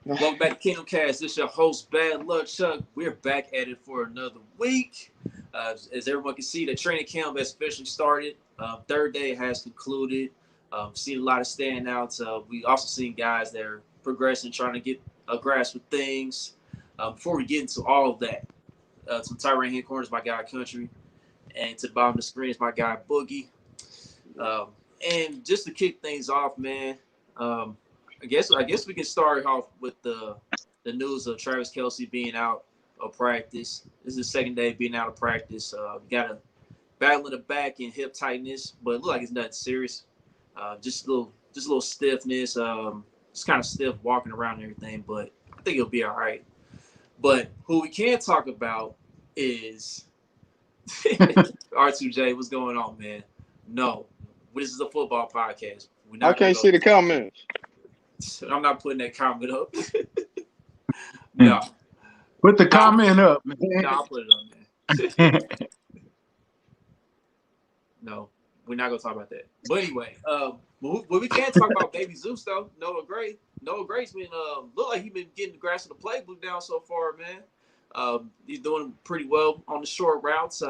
Welcome back to Kingdom Cast. This is your host, Bad Luck Chuck. We're back at it for another week. As everyone can see, the training camp has officially started. Third day has concluded. Seen a lot of standouts. We also seen guys that are progressing, trying to get a grasp of things. Before we get into all of that, to my right hand corner is my guy Country, and to the bottom of the screen is my guy Boogie. Um, and just to kick things off, man. I guess we can start off with the news of Travis Kelce being out of practice. This is the second day being out of practice. Got a battle in the back and hip tightness, but it looked like it's nothing serious. Just a little stiffness. Just kind of stiff walking around and everything, but I think it'll be all right. But who we can talk about is R2J. What's going on, man? No, this is a football podcast. We're I not gonna can't see the comments. I'm not putting that comment up. No. Put the No, comment up, no, man. I'll put it up, man. No, we're not gonna talk about that. But anyway, but we can talk about Baby Zeus though. Noah Gray. Noah Gray's been look like he's been getting the grasp of the playbook down so far, man. He's doing pretty well on the short routes.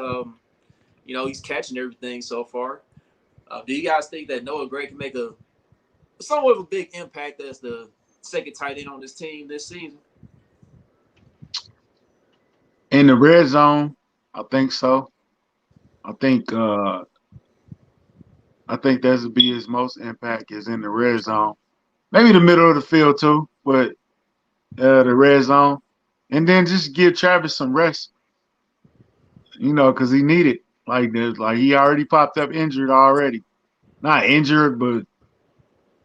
He's catching everything so far. Do you guys think that Noah Gray can make a somewhat of a big impact as the second tight end on this team this season? In the red zone, I think so. I think that's would be his most impact is in the red zone. Maybe the middle of the field too, but the red zone. And then just give Travis some rest, because he needed like he already popped up injured already. Not injured, but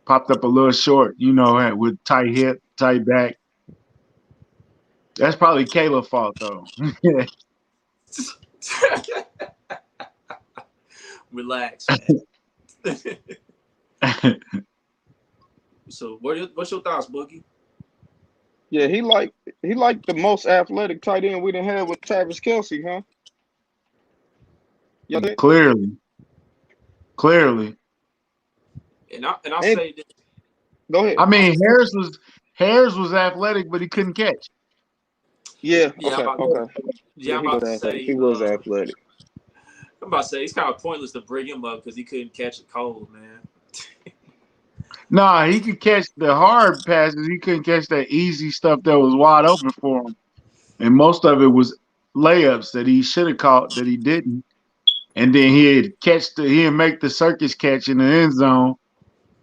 popped up a little short, with tight hip, tight back. That's probably Caleb's fault though. Relax, man. So, what's your thoughts, Boogie? Yeah, he like the most athletic tight end we done had with Travis Kelce, huh? Yeah, Clearly. And I'll and say this. go ahead. I mean, Harris was athletic, but he couldn't catch. Yeah, Yeah, okay, okay. Yeah, I'm he about was to athletic. say. He was athletic. I'm about to say it's kind of pointless to bring him up because he couldn't catch a cold, man. Nah, he could catch the hard passes. He couldn't catch that easy stuff that was wide open for him. And most of it was layups that he should have caught that he didn't. And then he'd make the circus catch in the end zone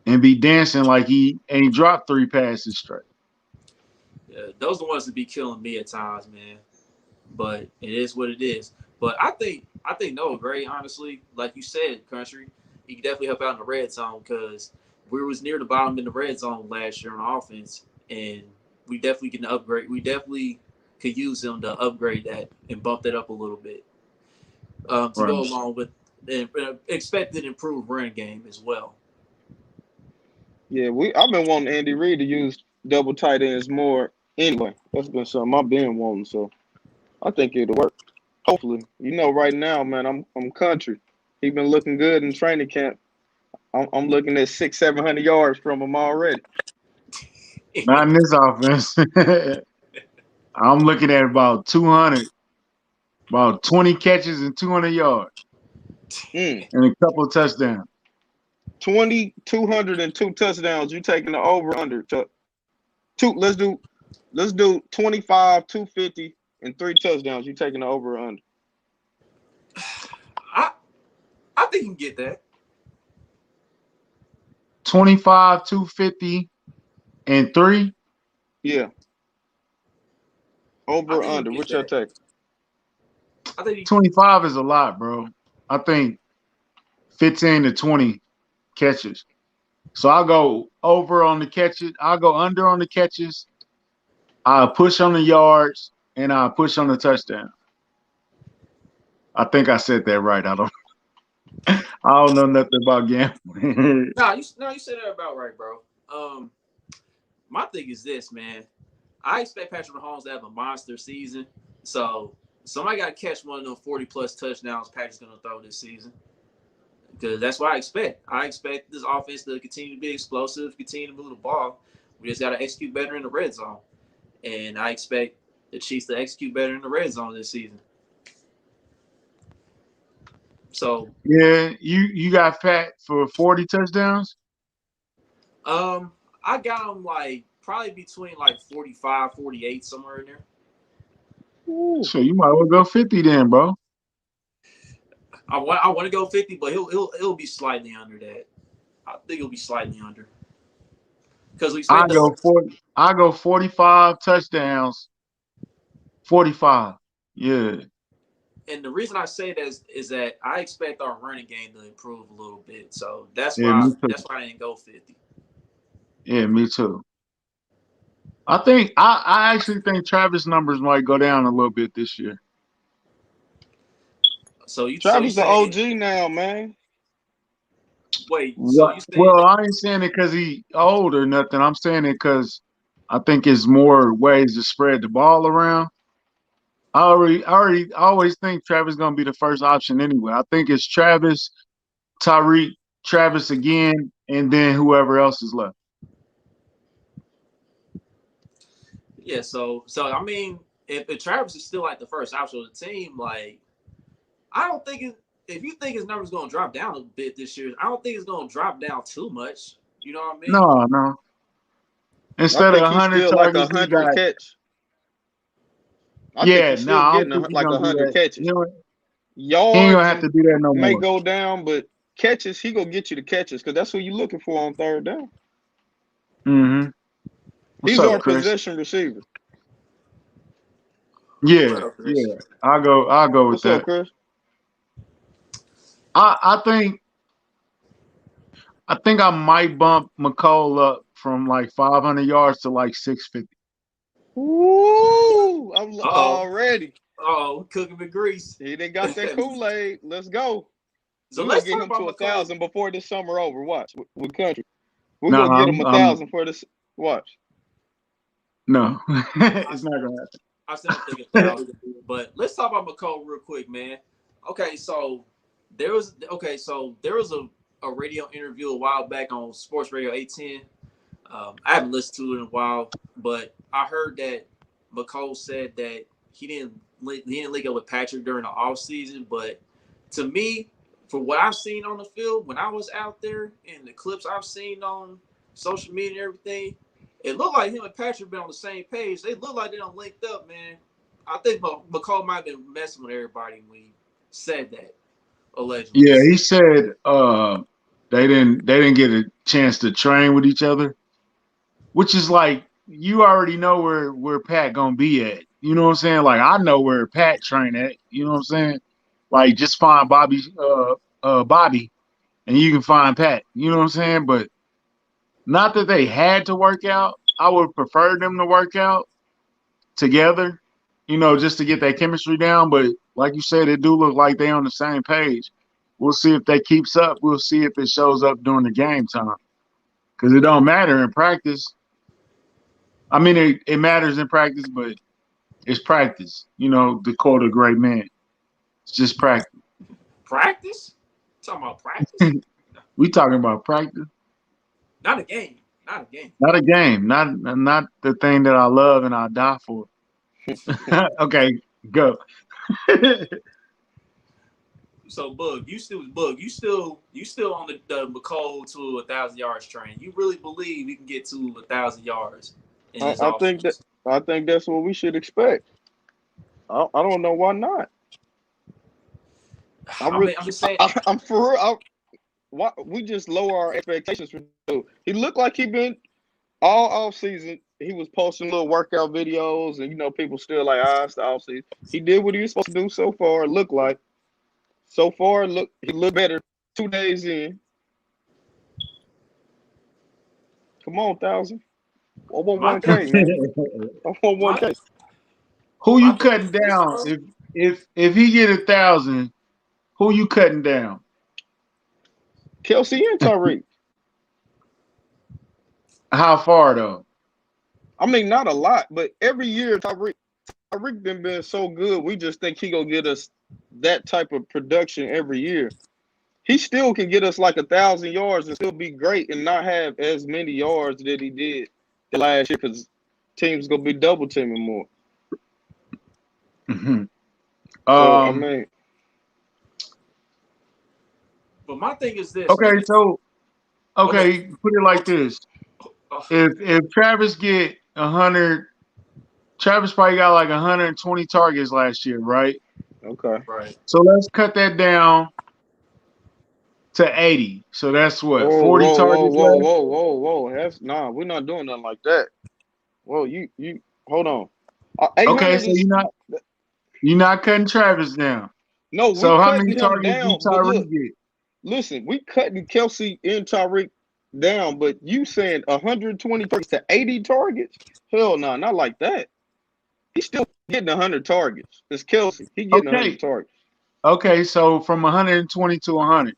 and be dancing like he ain't dropped 3 passes straight. Yeah, those are the ones that be killing me at times, man. But it is what it is. But I think Noah Gray, honestly, like you said, Country, he could definitely help out in the red zone because we was near the bottom in the red zone last year on offense, and we definitely can upgrade. We definitely could use him to upgrade that and bump that up a little bit to Right. go along with the expected improved run game as well. Yeah, I've been wanting Andy Reid to use double tight ends more anyway. That's been something I've been wanting, so I think it'll work. Hopefully. Right now, man, I'm country. He been looking good in training camp. I'm looking at 600-700 yards from him already. Not in this offense. I'm looking at about 200, about 20 catches and 200 yards Mm. and a couple of touchdowns. 200 and 2 touchdowns. You taking the over under, Chuck? Let's do 25, 250, and 3 touchdowns. You taking the over or under? I think you can get that. 25, 250, and 3. Yeah. I Over or think you under? can What's get your that. take? I think 25 is a lot, bro. I think 15 to 20 catches. So I'll go over on the catches. I'll go under on the catches. I'll push on the yards, and I'll push on the touchdown. I think I said that right. I don't know nothing about gambling. you said that about right, bro. My thing is this, man. I expect Patrick Mahomes to have a monster season. So somebody got to catch one of them 40-plus touchdowns Patrick's going to throw this season. Because that's what I expect. I expect this offense to continue to be explosive, continue to move the ball. We just got to execute better in the red zone. And I expect the Chiefs to execute better in the red zone this season. So, Yeah, you got Pat for 40 touchdowns. I got him like probably between like 45, 48, somewhere in there. Ooh. So you might well go 50 then, bro. I want to go 50, but he'll be slightly under that. I think he'll be slightly under because we I spent the go 40. I go 45 touchdowns. 45. Yeah. and the reason I say that is that I expect our running game to improve a little bit. So that's Yeah, why me too. I didn't go 50. Yeah, me too. I actually think Travis numbers might go down a little bit this year. So you Travis the saying OG now, man. wait? So What? you saying Well, that? I ain't saying it because he old or nothing. I'm saying it because I think it's more ways to spread the ball around. I always think Travis gonna be the first option anyway. I think it's Travis, Tyreek, Travis again, and then whoever else is left. Yeah. So I mean, if Travis is still like the first option of the team, like I don't think if you think his number's gonna drop down a bit this year, I don't think it's gonna drop down too much. You know what I mean? No, no. I Instead of think he's 100 still like targets, he 100 got. catch. I think Yeah, he's no, still I don't getting think he's like gonna do 100 that. catches. He ain't gonna Yards have to do that no may more. go down, but catches, he gonna get you the catches because that's what you're looking for on third down. Mm-hmm. What's He's up, our Chris? possession receiver. What Yeah, up, Chris? yeah. I'll go with What's up, that. Chris? I think I might bump McCall up from like 500 yards to like 650. Woo! I'm Uh oh. already. Cooking with grease. He didn't got that Kool-Aid. Let's go. So We're gonna let's get talk him about to McColl's. 1,000 before this summer over. Watch with country. We're No, gonna get him a I'm 1,000 for this. Watch. no. I, It's not gonna happen. I said I'm thinking 1,000, but let's talk about McCall real quick, man. Okay, so there was a radio interview a while back on Sports Radio 810. I haven't listened to it in a while, but I heard that McCall said that he didn't link up with Patrick during the off season. But to me, for what I've seen on the field when I was out there and the clips I've seen on social media and everything, it looked like him and Patrick been on the same page. They look like they don't linked up, man. I think McCall might have been messing with everybody when he said that allegedly. Yeah, he said they didn't get a chance to train with each other, which is like you already know where Pat gonna be at. You know what I'm saying? Like I know where Pat train at. You know what I'm saying? Like just find Bobby, and you can find Pat. You know what I'm saying? But not that they had to work out. I would prefer them to work out together, just to get that chemistry down. But like you said, it do look like they on the same page. We'll see if that keeps up. We'll see if it shows up during the game time. Because it don't matter in practice. I mean, it matters in practice, but it's practice. The quote of a great man. It's just practice. Practice? Talking about practice? We talking about practice, Not a game. Not a game. not a game, not the thing that I love and I die for. Okay, go. So you still on the McCall to 1,000 yards train. You really believe we can get to 1,000 yards in I, this I think that offense? I think that's what we should expect. I don't know why not. I I really, mean, I'm just saying. I'm for real. Why we just lower our expectations for dude. He looked like he been all off season. He was posting little workout videos, and people still like, it's the off season. He did what he was supposed to do so far. It looked like he looked better 2 days in. Come on, 1,000. I want My 1K, man. I want my 1K. Who my you thing cutting is this, down? bro. If he get 1,000, who you cutting down? Kelsey and Tyreek. How far though? I mean, not a lot, but every year Tyreek been so good. We just think he gonna get us that type of production every year. He still can get us like 1,000 yards and still be great and not have as many yards that he did last year because teams gonna be double teaming more. Mhm. So I Um. mean, But my thing is this, Okay. man. So Okay. okay, put it like this: Oh, if Travis get 100, Travis probably got like 120 targets last year, right? okay. right. So let's cut that down to 80. So that's what, Whoa, 40 whoa, whoa, targets whoa, left? whoa, whoa, whoa. That's nah. We're not doing nothing like that. Whoa, you hold on. Eight Okay, hundred so is you're not cutting Travis down. no. We So how many cutting him targets do down, but look, Tyreek get? listen. We cutting Kelsey and Tyreek down, but you saying 120 targets to 80 targets? Hell no, not like that. He's still getting 100 targets. It's Kelsey. He getting 100 Okay. targets. Okay, so from 120 to 100.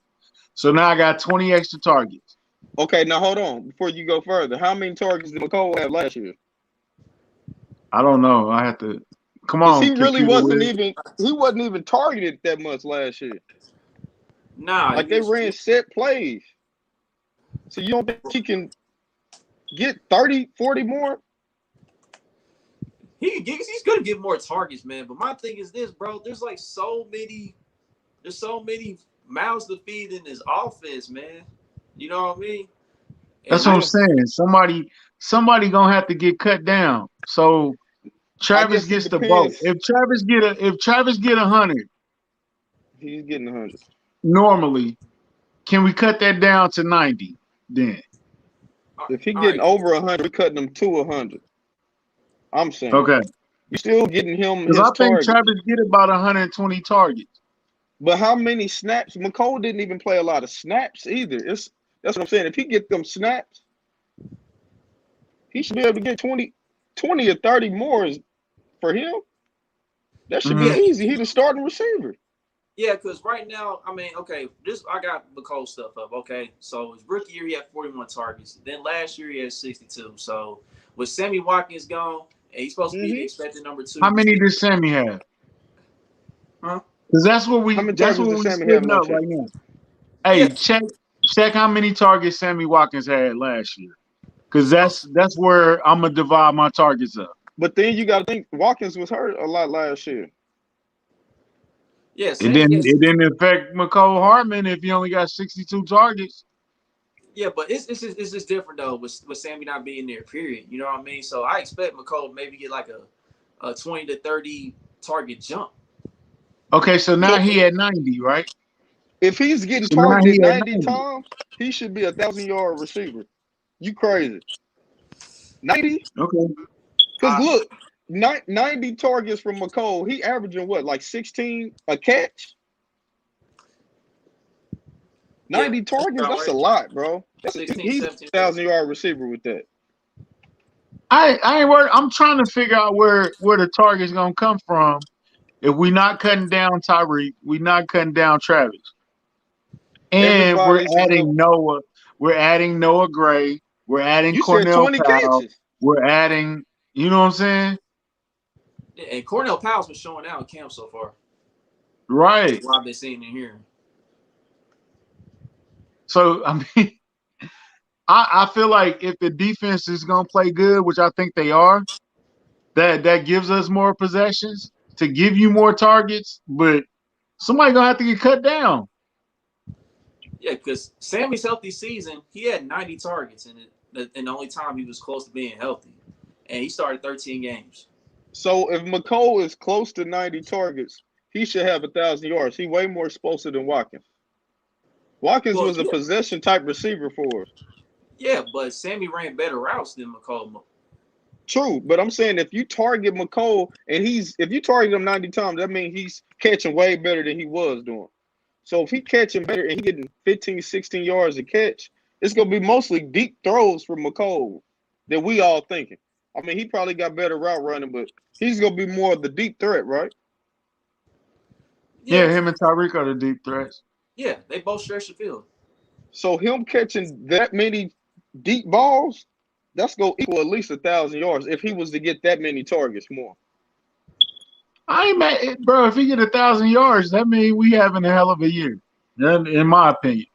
So now I got 20 extra targets. Okay, now hold on. Before you go further, how many targets did McCole have last year? I don't know. I have to come Because on, computer whiz. he wasn't even targeted that much last year. Nah, Like they ran set plays. So you don't think he can get 30, 40 more? he's gonna get more targets, man. But my thing is this, bro. There's so many mouths to feed in this offense, man. You know what I mean? That's And what I'm Yeah. saying. Somebody gonna have to get cut down. So I Travis guess it gets the vote. depends. If Travis get 100 He's getting 100. normally, can we cut that down to 90 then? If he all getting right, over 100, we cutting him to 100. I'm saying. Okay. You still getting him Because I his think targets. Travis get about 120 targets. But how many snaps? McCole didn't even play a lot of snaps either. That's what I'm saying. If he get them snaps, he should be able to get 20 or 30 more for him. That should be Hmm. yeah, easy. He the starting receiver. yeah. Because right now, I mean, okay, this I got McCole stuff up. Okay, so his rookie year he had 41 targets. Then last year he had 62. So with Sammy Watkins gone, and he's supposed to be the Mm-hmm. expected number How two many receiver, does Sammy have? huh? Because How many that's targets what did we Sammy have splitting up last year? right now. Yeah, Hey, check how many targets Sammy Watkins had last year. Because that's where I'm gonna divide my targets up. But then you got to think Watkins was hurt a lot last year. yeah. It Sammy, didn't yes, it didn't affect McCole Hartman if he only got 62 targets. yeah. But it's just different though with Sammy not being there. Period. You know what I mean? So I expect McCole to maybe get like a 20 to 30 target jump. Okay, so now So he at 90, right? if he's getting So now targeted he at 90 90. times, he should be 1,000-yard receiver. You crazy? 90? Okay. Because look, 90 targets from McCole. He averaging what, like 16 a catch? Yeah, 90 that's targets? about That's a right. lot, bro. 16, He's a 17. 1,000-yard receiver with that. I ain't worried. I'm trying to figure out where the target's gonna come from if we not cutting down Tyreek, we not cutting down Travis. And Everybody's is the. We're adding Noah Gray. We're adding You said Cornell 20 Powell. catches. We're adding, you know what I'm saying? Yeah, and Cornell Powell's been showing out in camp so far. Right. What I've been seeing and hearing. So I mean, I feel like if the defense is gonna play good, which I think they are, that gives us more possessions to give you more targets, but somebody gonna have to get cut down. Yeah, because Sammy's healthy season, he had 90 targets in it, and the only time he was close to being healthy, and he started 13 games. So if McCole is close to 90 targets, he should have 1,000 yards. He way more explosive than Watkins. Watkins Well, was a possession type receiver for us. yeah, but Sammy ran better routes than McCollum. True, but I'm saying if you target McCole and if you target him 90 times, that means he's catching way better than he was doing. So if he catching better and he getting 15, 16 yards a catch, it's gonna be mostly deep throws from McCole that we all thinking. I mean, he probably got better route running, but he's gonna be more of the deep threat, right? Yeah, Yeah, him and Tyreek are the deep threats. yeah, they both stretch the field. So him catching that many deep balls, that's gonna equal at least 1,000 yards if he was to get that many targets more. I ain't mad, bro. If he get 1,000 yards, that means we having a hell of a year, in my opinion.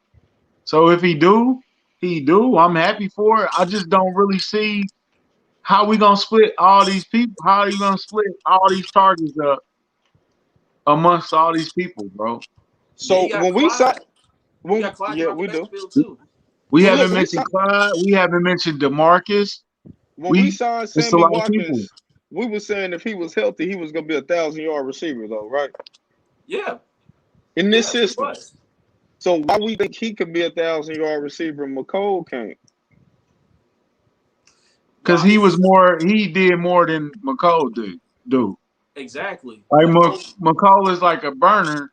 So if he do, he do. I'm happy for it. I just don't really see. how we gonna split all these people? How are you gonna split all these targets up amongst all these people, bro? Yeah, So when we saw You got Clyde in yeah, off the we do. backfield too. We Well, look, haven't mentioned Clyde. We haven't mentioned DeMarcus. when we We signed It's a Sammy lot of people. Watkins, we were saying if he was healthy, he was gonna be 1,000-yard receiver, though, right? Yeah, In this yes, he system. was. So why we think he could be 1,000-yard receiver and McCole can't? Because Well, I mean, he did more than McCole did. Do exactly. like McCole. McCole is like a burner.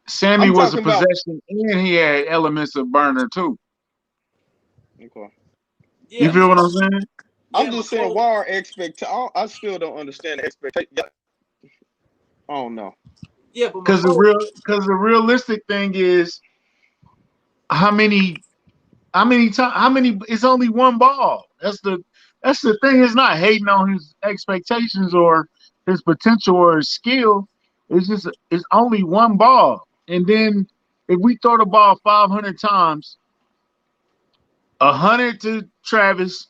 Sammy I'm was a talking about. possession, and he had elements of burner too. Okay. You Yeah, feel what I'm McCole. saying? I'm Yeah, just saying McCole. why our expectation. I still don't understand the expectation. I don't know. Yeah, but Because McCole. the realistic thing is how many how many it's only one ball. That's the thing. It's not hating on his expectations or his potential or his skill. It's only one ball. And then if we throw the ball 500 times, 100 to Travis,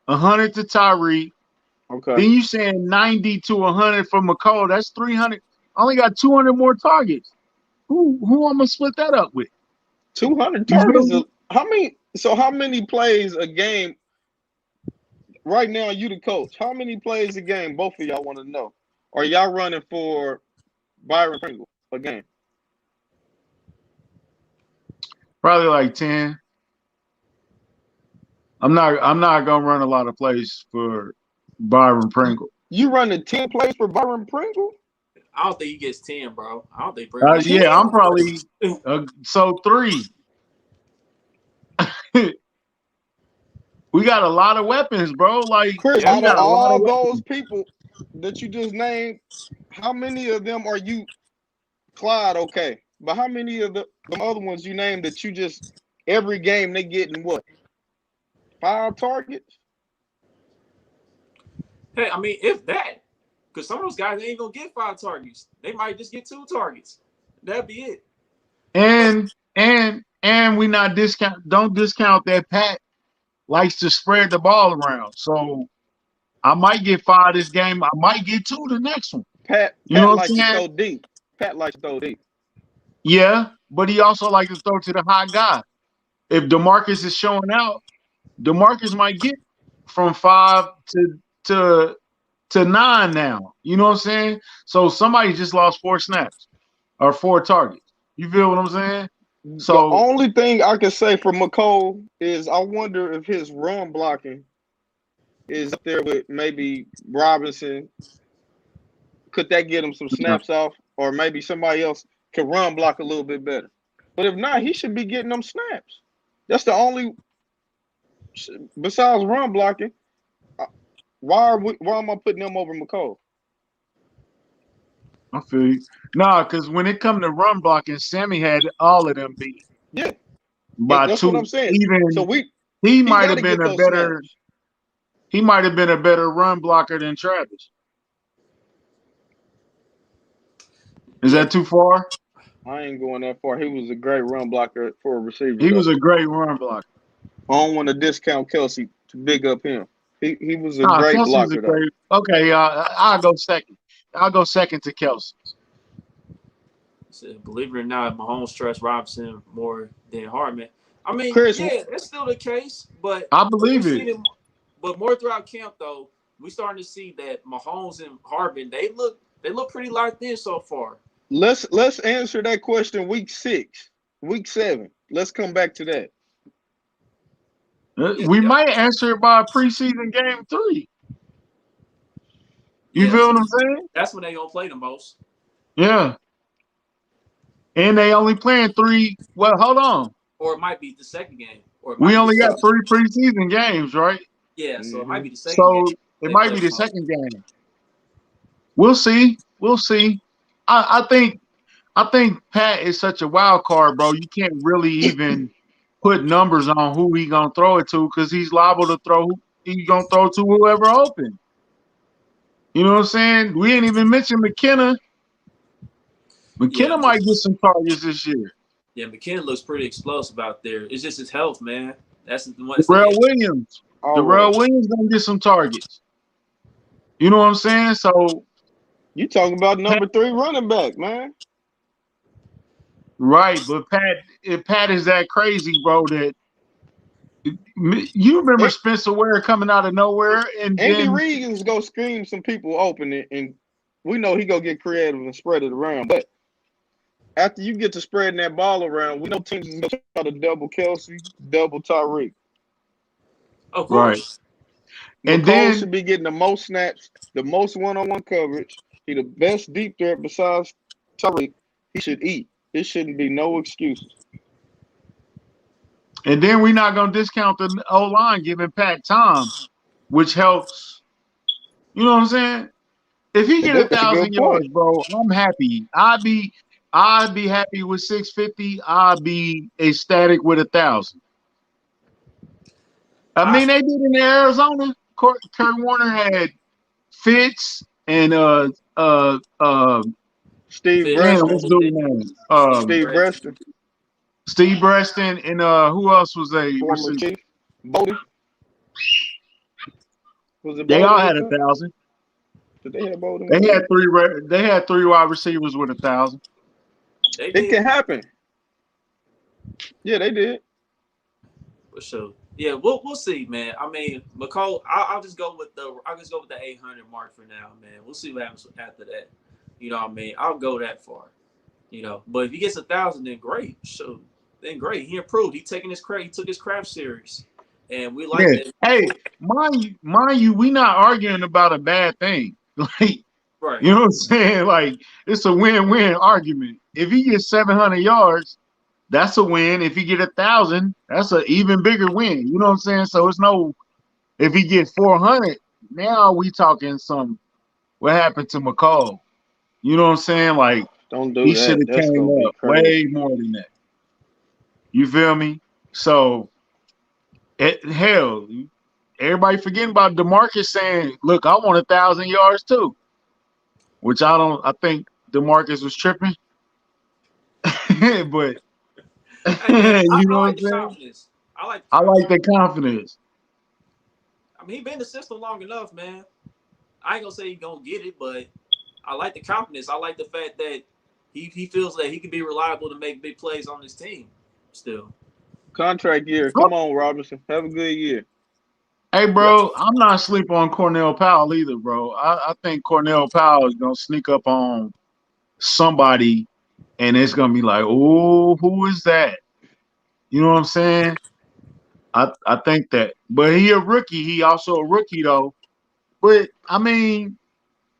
100 to Tyreek, Okay. then you saying 90 to 100 for McCall. That's 300. I only got 200 more targets. Who I'm gonna split that up with? 200 You feel targets. me? How many? So how many plays a game? Right now, you the coach. How many plays a game? Both of y'all want to know. Are y'all running for Byron Pringle a game? Probably like 10. I'm not gonna run a lot of plays for Byron Pringle. You running 10 plays for Byron Pringle? I don't think he gets 10, bro. I don't think Pringle gets 10 Yeah, 10? I'm plays. probably so 3. We got a lot of weapons, bro. Like Chris, Yeah, we out of got a lot of all those weapons. people that you just named, how many of them are you Clyde? Okay, but how many of the other ones you named that you just every game they getting what 5 targets? hey, I mean, if that, because some of those guys they ain't gonna get 5 targets. They might just get 2 targets. That'd be it. But And we not discount don't discount that Pat likes to spread the ball around. So I might get 5 this game. I might get 2 the next one. You know Pat what like I'm to saying? throw deep. Pat likes to throw deep. Yeah, but he also like to throw to the high guy. If DeMarcus is showing out, DeMarcus might get from 5 to to 9 now. You know what I'm saying? So somebody just lost 4 snaps or 4 targets. You feel what I'm saying? The So only thing I can say for McCole is I wonder if his run blocking is up there with maybe Robinson. Could that get him some snaps off, or maybe somebody else could run block a little bit better? But if not, he should be getting them snaps. That's the only. Besides run blocking, uh, why am I putting them over McCole? I feel you. Nah, because when it come to run blocking, Sammy had all of them beat Yeah, by that's what I'm 2. saying. So Even he he might got have to been get a those better snaps. run blocker than Travis. Is yeah, that too far? I ain't going that far. He was a great run blocker for a receiver, He though. was a great run blocker. I don't want to discount Kelsey to big up him. He was a Nah, great Kelsey was a blocker, though. great. Okay, I'll go second. I'll go second to Kelsey. so believe it or not, Mahomes trusts Robinson more than Hartman. I mean, Chris, yeah, that's still the case, but I we're believe it. seeing it. But more throughout camp, though, we starting to see that Mahomes and Hartman they look pretty locked in so far. let's answer that question week 6, week 7. Let's come back to that. Yeah, We yeah, might answer it by preseason game 3. You yeah. feel So what I'm saying? that's when they gonna play the most, Yeah. And they only playing 3. Well, hold on. or it might be the second game, or it We might be the only got second. 3 preseason games, right? Yeah, so it might Hmm. be the second game So it they might play be the the most. second game. We'll see. We'll see. I think Pat is such a wild card, bro. You can't really even put numbers on who he gonna throw it to because he's liable to throw. He gonna throw to whoever open. You know what I'm saying? We ain't even mentioned McKenna. Yeah, McKenna might get some targets this year. yeah. McKinnon looks pretty explosive out there. It's just his health, man. That's the Darrell issue. Williams. Darrell always. Williams gonna get some targets. You know what I'm saying? So You talking about Pat, number 3 running back, man? right, but if Pat is that crazy, bro, that you remember A- Spencer Ware coming out of nowhere, and Andy then Reid is gonna scheme some people open, and we know he gonna get creative and spread it around. But after you get to spreading that ball around, we know teams is gonna try to double Kelsey, double Tyreek. Of right, course. and McCole then should be getting the most snaps, the most one-on-one coverage. He the best deep threat besides Tyreek. He should eat. It shouldn't be no excuses. we're not gonna discount the O line giving Pat time, which helps. You know what I'm saying? If he get a That's a good thousand point. yards, bro, I'm happy. I'd be happy with 650. I'd be ecstatic with 1,000. I I mean, they did in Arizona. Kurt Warner had Fitz and Steve Fitz damn, Breston, what's Bolton, the name? Steve Steve Breston. Breston, Steve Breston and who else was a former receiver? Chief, Bolden. Was it They all Bolden had with them? 1,000. Did they have Bolden with They had them? three wide receivers with 1,000. They It did can happen. Yeah, they did. for sure. Yeah, we'll see, man. I mean, McCole. I'll just go with the 800 mark for now, man. We'll see what happens after that. You know what I mean? I'll go that far. But if he gets 1,000, then great. So then great. He improved. He took his craft serious, and we like Yeah. that. Hey, mind you, we not arguing about a bad thing. Like, Right. you know what I'm saying? Like, it's a win-win argument. If he gets 700 yards, that's a win. If he get 1,000, that's an even bigger win. You know what I'm saying? So it's no. If he get 400, now we talking some. What happened to McCall? You know what I'm saying? Like, Don't do he should that. have That's came gonna be up crazy. way more than that. You feel me? So, hell, everybody forgetting about DeMarcus saying, "Look, I want 1,000 yards too," which I don't. I think DeMarcus was tripping, but Hey man, you I know what like I'm the saying? confidence. I like the I like confidence. the confidence. I mean, he been in the system long enough, man. I ain't gonna say he gonna get it, but I like the confidence. I like the fact that he feels that he can be reliable to make big plays on his team. Still, Contract year. Come on, Robinson. Have a good year. Hey, yep. bro, I'm not sleeping on Cornell Powell either, bro. I think Cornell Powell is gonna sneak up on somebody, and it's gonna be like, "Oh, who is that?" You know what I'm saying? I think that, but he a rookie. He also a rookie though. But I mean,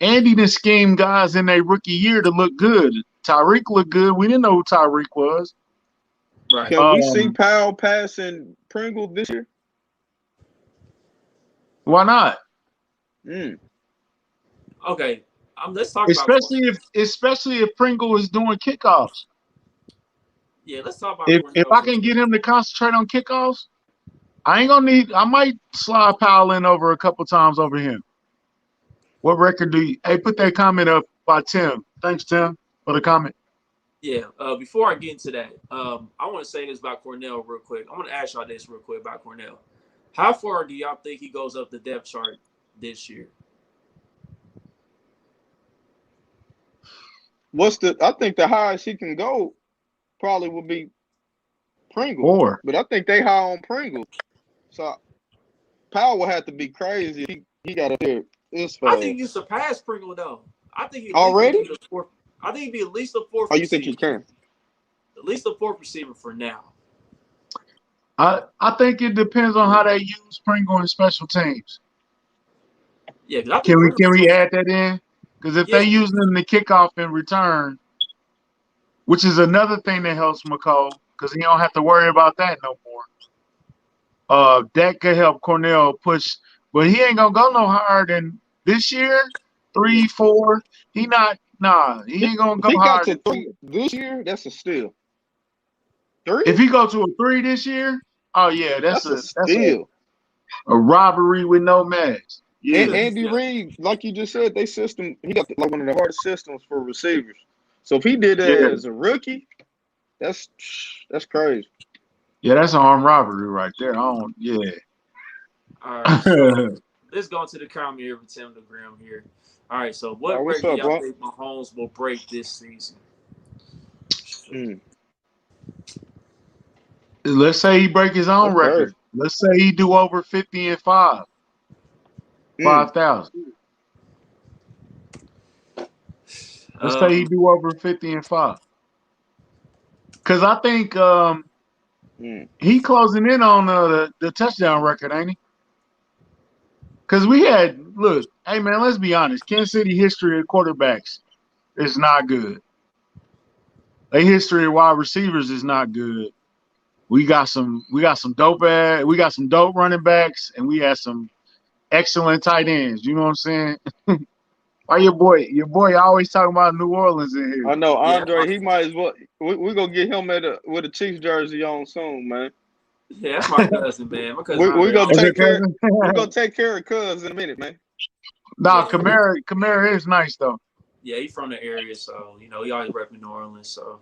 Andy done schemed guys in their rookie year to look good. Tyreek looked good. We didn't know who Tyreek was. Right. Can we see Um, Powell passing Pringle this year? why not? Mm. Okay. Let's talk about Cornell. Especially if Pringle is doing kickoffs. Yeah, let's talk about If Cornell I for a can get second. him to concentrate on kickoffs, I ain't gonna need. I might slide Powell in over a couple times over him. What record do you? Hey, put that comment up by Tim. Thanks, Tim, for the comment. Yeah. Before I get into that, I want to say this about Cornell real quick. I want to ask y'all this real quick about Cornell. How far do y'all think he goes up the depth chart this year? I think the highest he can go probably would be Pringle. Four. But I think they high on Pringle. So Powell would have to be crazy. He got up there this I think fast. you surpass Pringle though. I think he at least would be Already? the fourth. I think he'd be at least the fourth Oh, you think he receiver. can? At least the fourth receiver for now. I think it depends on how they use Pringle in special teams. Yeah, because I Can think we Pringle can can we go. add that in? Because if they Yeah, use him to kick off and return, which is another thing that helps McCall, because he don't have to worry about that no more. That could help Cornell push, but he ain't gonna go no higher than this year. yeah. 3, 4. He not. Nah, he ain't gonna If go he got higher to than 4. 3 this year, that's a steal. If 3? he go to a 3 this year, oh yeah, that's That's a a steal. robbery with no max. And Yeah, Andy Yeah. Reid, like you just said, they system he got like one of the hardest systems for receivers. So if he did that yeah, as a rookie, that's crazy. yeah. That's an armed robbery right there. I don't. Yeah, All right, so let's go into the comment here with Tim DeGram here. All right, so All what right, what's record do up, y'all bro? think Mahomes will break this season? Mm, Let's say he break his own okay. record. Let's say he do over 50 and Mm, 5,000. Let's say he Um, do over 50 and 5. Because I think mm. he closing in on the touchdown record, ain't he? Because look, hey man, let's be honest. Kansas City history of quarterbacks is not good. Their history of wide receivers is not good. We got some dope running backs, and we had some excellent tight ends. You know what I'm saying? Why your boy always talking about New Orleans in here. I know yeah, that's Andre. my He might as well. We gonna get him with a Chiefs jersey on soon, man. yeah, that's my cousin, man. My cousin We Andre gonna That's always. your take care. cousin? We gonna take care of Cuz in a minute, man. Nah, Yeah, Kamara is nice though. yeah, he's from the area, so he always rep New Orleans. So,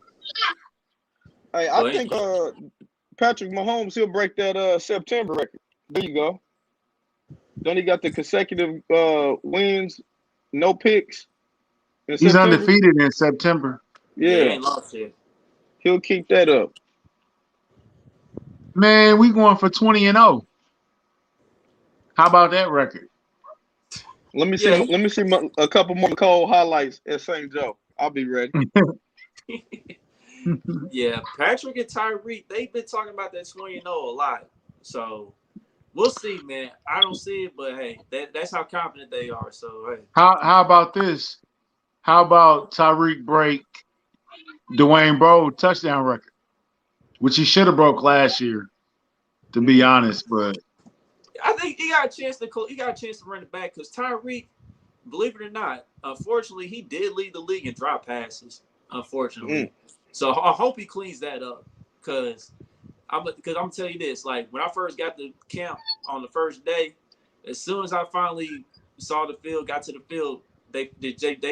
Hey, I but think Patrick Mahomes he'll break that September record. There you go. Then he got the consecutive wins, no picks in He's September. undefeated in September. yeah, he Yeah, ain't lost yet. he'll keep that up. Man, we going for 20 and 0. How about that record? Let me see. Yeah, Let me see a couple more cold highlights at St. Joe. I'll be ready. yeah. Patrick and Tyreek, they've been talking about that 20-0 a lot. So we'll see, man. I don't see it, but hey, that's how confident they are. So hey, How about this? How about Tyreek break Dwayne Bowe touchdown record, which he should have broke last year, to be Mm. honest. But I think he got a chance to run it back because Tyreek, believe it or not, unfortunately, he did lead the league in drop passes. Mm. Unfortunately, so I hope he cleans that up because I'm gonna tell you this: like when I first got to camp on the first day, as soon as I finally saw the field, got to the field, they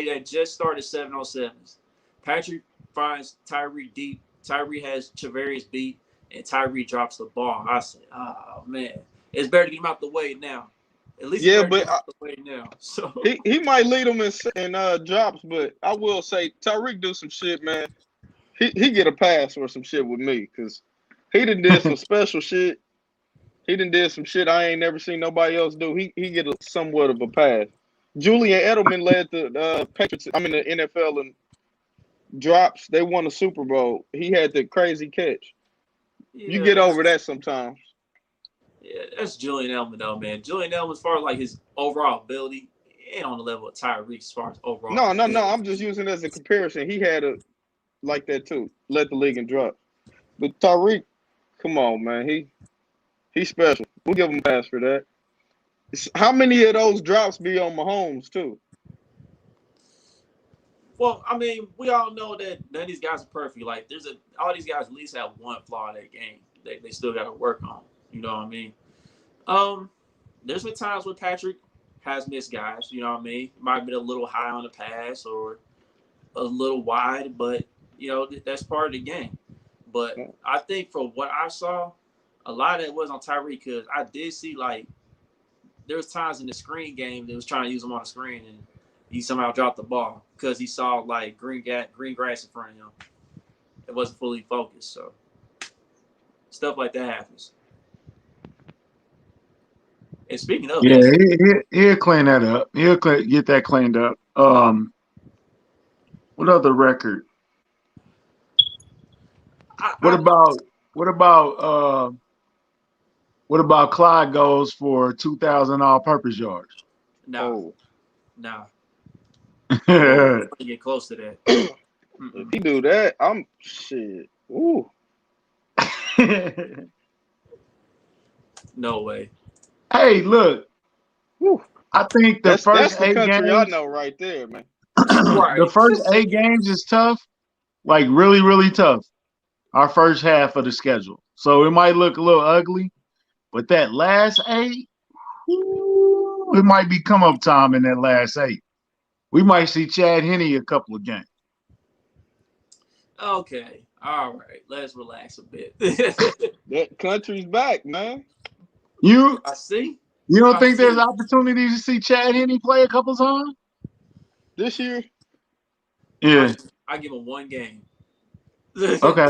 had just started 7-on-7s. Patrick finds Tyree deep. Tyree has Travarius beat, and Tyree drops the ball. I said, "Oh man, it's better to get him out the way now. At least it's Yeah, better to get but him out the way now." So he might lead them in drops. But I will say Tyreek do some shit, man. He get a pass or some shit with me because he did some special shit. He did some shit I ain't never seen nobody else do. He get somewhat of a pass. Julian Edelman led the Patriots. I mean the NFL in drops. They won the Super Bowl. He had the crazy catch. You yeah, get over that sometimes. that's Julian Edelman though, man. Julian Edelman, as far as like his overall ability, he ain't on the level of Tyreek as far as overall No. ability. I'm just using it as a comparison. He had a like that too. Led the league in drops. But Tyreek, come on, man. He's special. We'll give him a pass for that. How many of those drops be on Mahomes too? Well, I mean, we all know that none of these guys are perfect. Like, all these guys at least have one flaw in their game they still got to work on. You know what I mean? Um, there's been times where Patrick has missed guys. You know what I mean? Might have been a little high on the pass or a little wide, but that's part of the game. But I think from what I saw, a lot of it was on Tyreek because I did see like there was times in the screen game that was trying to use him on the screen and he somehow dropped the ball because he saw like green grass in front of him. It wasn't fully focused, so stuff like that happens. And speaking of yeah, that, he'll clean that up. Get that cleaned up. What other record? I, What I about what about uh what about Clyde goes for 2,000 all-purpose yards? nah, Oh, nah, he won't Yeah. get close to that. if Mm-mm. he do that, I'm shit. Ooh, No way. Hey, look, ooh. I think the That's first the eight country I games, know right there, man. the Right. first 8 games is tough, like really, really tough. Our first half of the schedule. So it might look a little ugly, but that last 8, ooh, it might be come up time in that last 8. We might see Chad Henne a couple of games. Okay. All right. Let's relax a bit. That country's back, man. You I see. You don't I think there's see. opportunities to see Chad Henne play a couple times? This year, Yeah. I give him one game. Okay. I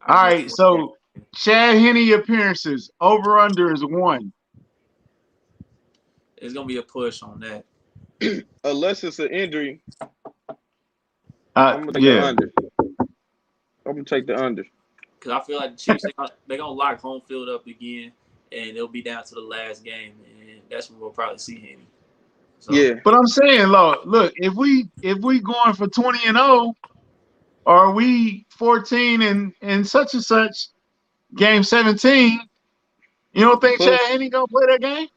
All give him right. one game. So Chad Henne appearances over under is 1. It's gonna be a push on that unless it's an injury, I'm gonna take the Yeah. under. I'm gonna take the under. because I feel like the Chiefs they're gonna lock home field up again, and it'll be down to the last game, and that's when we'll probably see him. So Yeah, But I'm saying, look, if we going for 20-0, or are we 14 and such and such game 17? You don't think Chad push. Henne gonna play that game?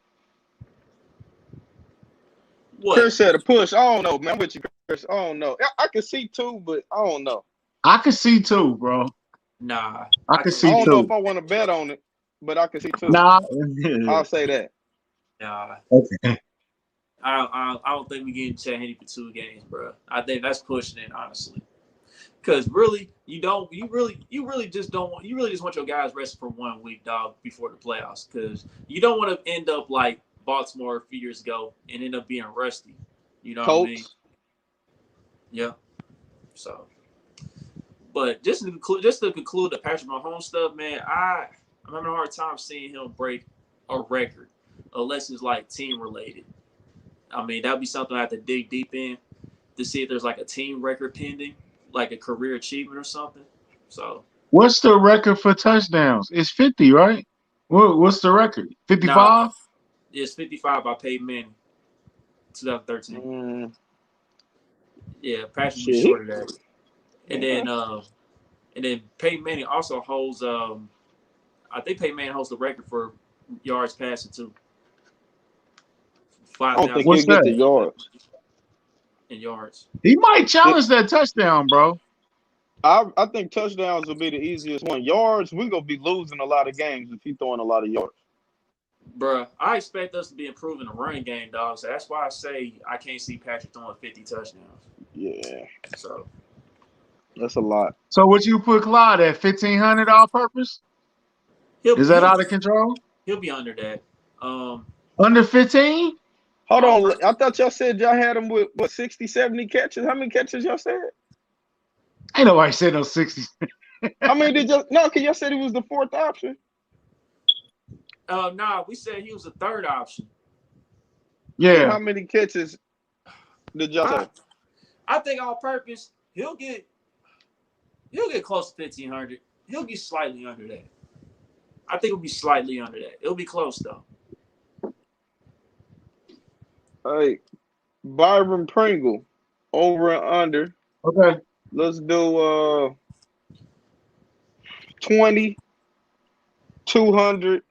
what? Chris said a push. I don't know, man. I'm with you, Chris. I don't know. I can see 2, but I don't know. I could see 2, bro. Nah, I I could can't I see see don't know it. if 2. I want to bet on it, but I can see 2. Nah. I'll say that. Nah, Okay. I don't think we getting Chad Henne for 2 games, bro. I think that's pushing it, honestly. Because really, you really just don't want, you really just want your guys rested for 1 week, dog, before the playoffs. Because you don't want to end up like Baltimore a few years ago and end up being rusty. You know what I mean? Colts. Yeah. So, but just to conclude the Patrick Mahomes stuff, man, I'm having a hard time seeing him break a record unless it's like team related. I mean, that'd be something I have to dig deep in to see if there's like a team record pending, like a career achievement or something. So What's the record for touchdowns? It's 50, right? What's the record? now 55? it's 55 by Peyton Manning, 2013. Mm, Yeah, Patrick will be shit. short of that. And Okay. then Peyton Manning also holds I think Peyton Manning holds the record for yards passing too. I don't think 5,000 he'll What's get the that? yards. in yards. He might It, challenge that touchdown, bro. I think touchdowns will be the easiest one. Yards, we're gonna be losing a lot of games if he's throwing a lot of yards. Bruh, I expect us to be improving the running game, dog. So that's why I say I can't see Patrick throwing 50 touchdowns. Yeah, So that's a lot. So what you put Clyde at 1,500 all purpose? he'll Is that he'll out of control? he'll be under that. Under 15? Hold All on. I purpose. thought y'all said y'all had him with, what, 60, 70 catches? How many catches y'all said? Ain't nobody said no 60. How many did y'all? No, because y'all said he was the 4th option. Nah, we said he was a third option. So Yeah. how many catches did y'all I say? I think all purpose he'll get close to 1,500. He'll be slightly under that. I think it'll be slightly under that. It'll be close though. Hey, Byron Pringle, over and under. Okay. Let's do 20, 200,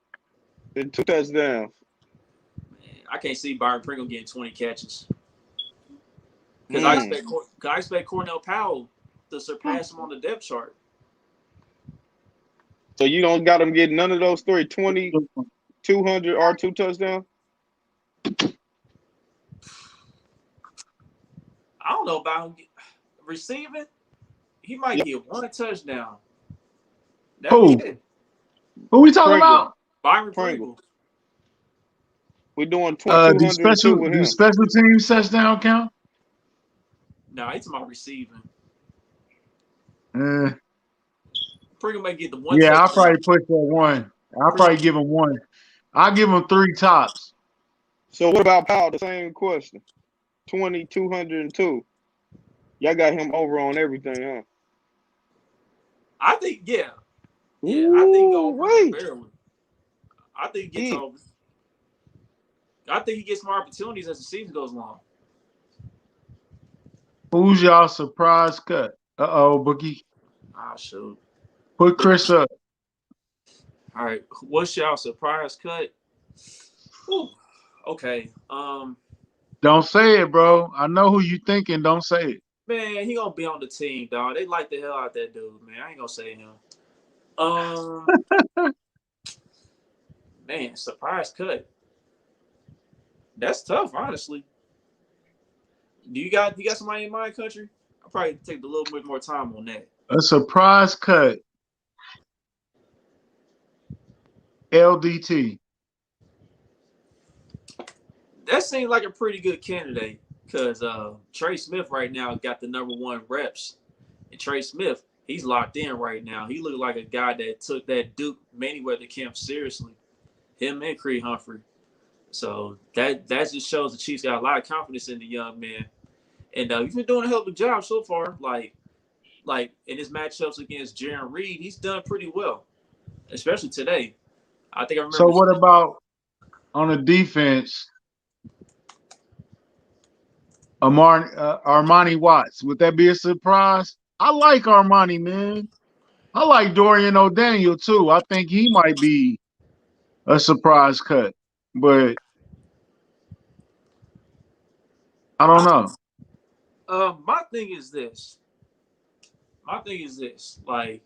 and 2 touchdowns. Man, I can't see Byron Pringle getting 20 catches because Hmm. I expect Cornell Powell to surpass him on the depth chart. So you don't got him getting none of those 3, 20, 200, or 2 touchdowns? I don't know about him receiving. He might Yeah, get 1 touchdown. That'd be Who? it. Who we talking Pringle. about? Byron Pringle. Pringle. We're doing Do 202 special with do him. special teams touchdown count? Nah, he's about receiving. Uh, Pringle may get the one yeah, I'll touchdown. probably push that 1. I'll Pringle, probably give him 1. I'll give him 3 tops. So what about Powell? The same question. 20, 202. Y'all got him over on everything, huh? I think, yeah. Yeah, I think he go Ooh, over wait. barely. I think he gets He, over. I think he gets more opportunities as the season goes along. Who's y'all surprise cut? Bookie. Ah, shoot. Put Chris up. All right. What's y'all surprise cut? Whew. Okay. Don't say it, bro. I know who you thinking. Don't say it. Man, he gonna be on the team, dog. They like the hell out that dude, man. I ain't gonna say him. Um, man, surprise cut. That's tough, honestly. Do you got somebody in mind, country? I'll probably take a little bit more time on that. A surprise cut. LDT. that seems like a pretty good candidate because Trey Smith right now got the #1 reps, and Trey Smith he's locked in right now. He looked like a guy that took that Duke Manyweather camp seriously. Him and Creed Humphrey. So that just shows the Chiefs got a lot of confidence in the young man, and he's been doing a hell of a job so far. Like in his matchups against Jaron Reed, he's done pretty well, especially today. I think I So remember. what about on the defense? Armani Watts. Would that be a surprise? I like Armani, man. I like Dorian O'Daniel too. I think he might be a surprise cut, but I don't know. My thing is this. My thing is this. Like,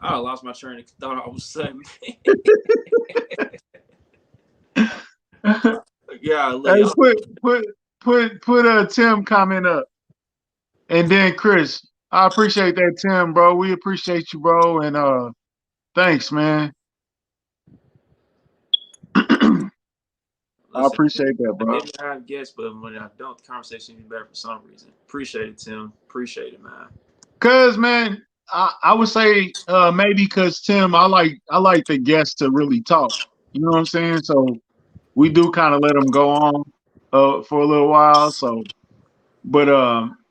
I lost my train of thought all of a sudden. Yeah, Hey, put a Tim comment up, and then Chris. I appreciate that, Tim, bro. We appreciate you, bro, and thanks, man. I listen. appreciate that, I bro. didn't have guests, but when I don't, the conversation is better for some reason. Appreciate it, Tim. Appreciate it, man. Cause man, I would say maybe because Tim, I like the guests to really talk. You know what I'm saying? So we do kind of let them go on for a little while. So, but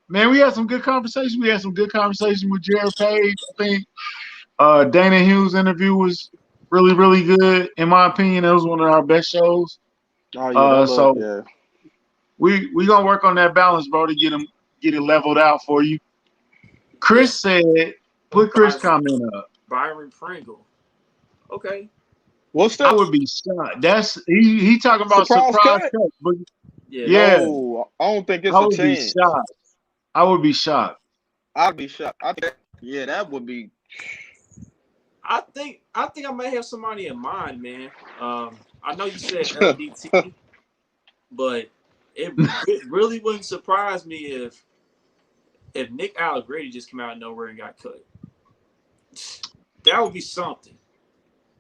man, we had some good conversation. We had some good conversation with Jared Page. I think Dana Hughes' interview was really, really good. In my opinion, it was one of our best shows. Oh yeah, that look So yeah. we gonna work on that balance, bro, to get it leveled out for you. Chris said, put Chris comment up. Byron Pringle. Okay. What's I that? would be shocked. That's he talking about Surprise surprise cut? cut, but Yeah. yeah, No, I don't think it's I a would be chance. shocked. I would be shocked. I'd be shocked. Yeah, that would be. I think I may have somebody in mind, man. I know you said LDT, but it really wouldn't surprise me if Nick Allegretti just came out of nowhere and got cut. That would be something.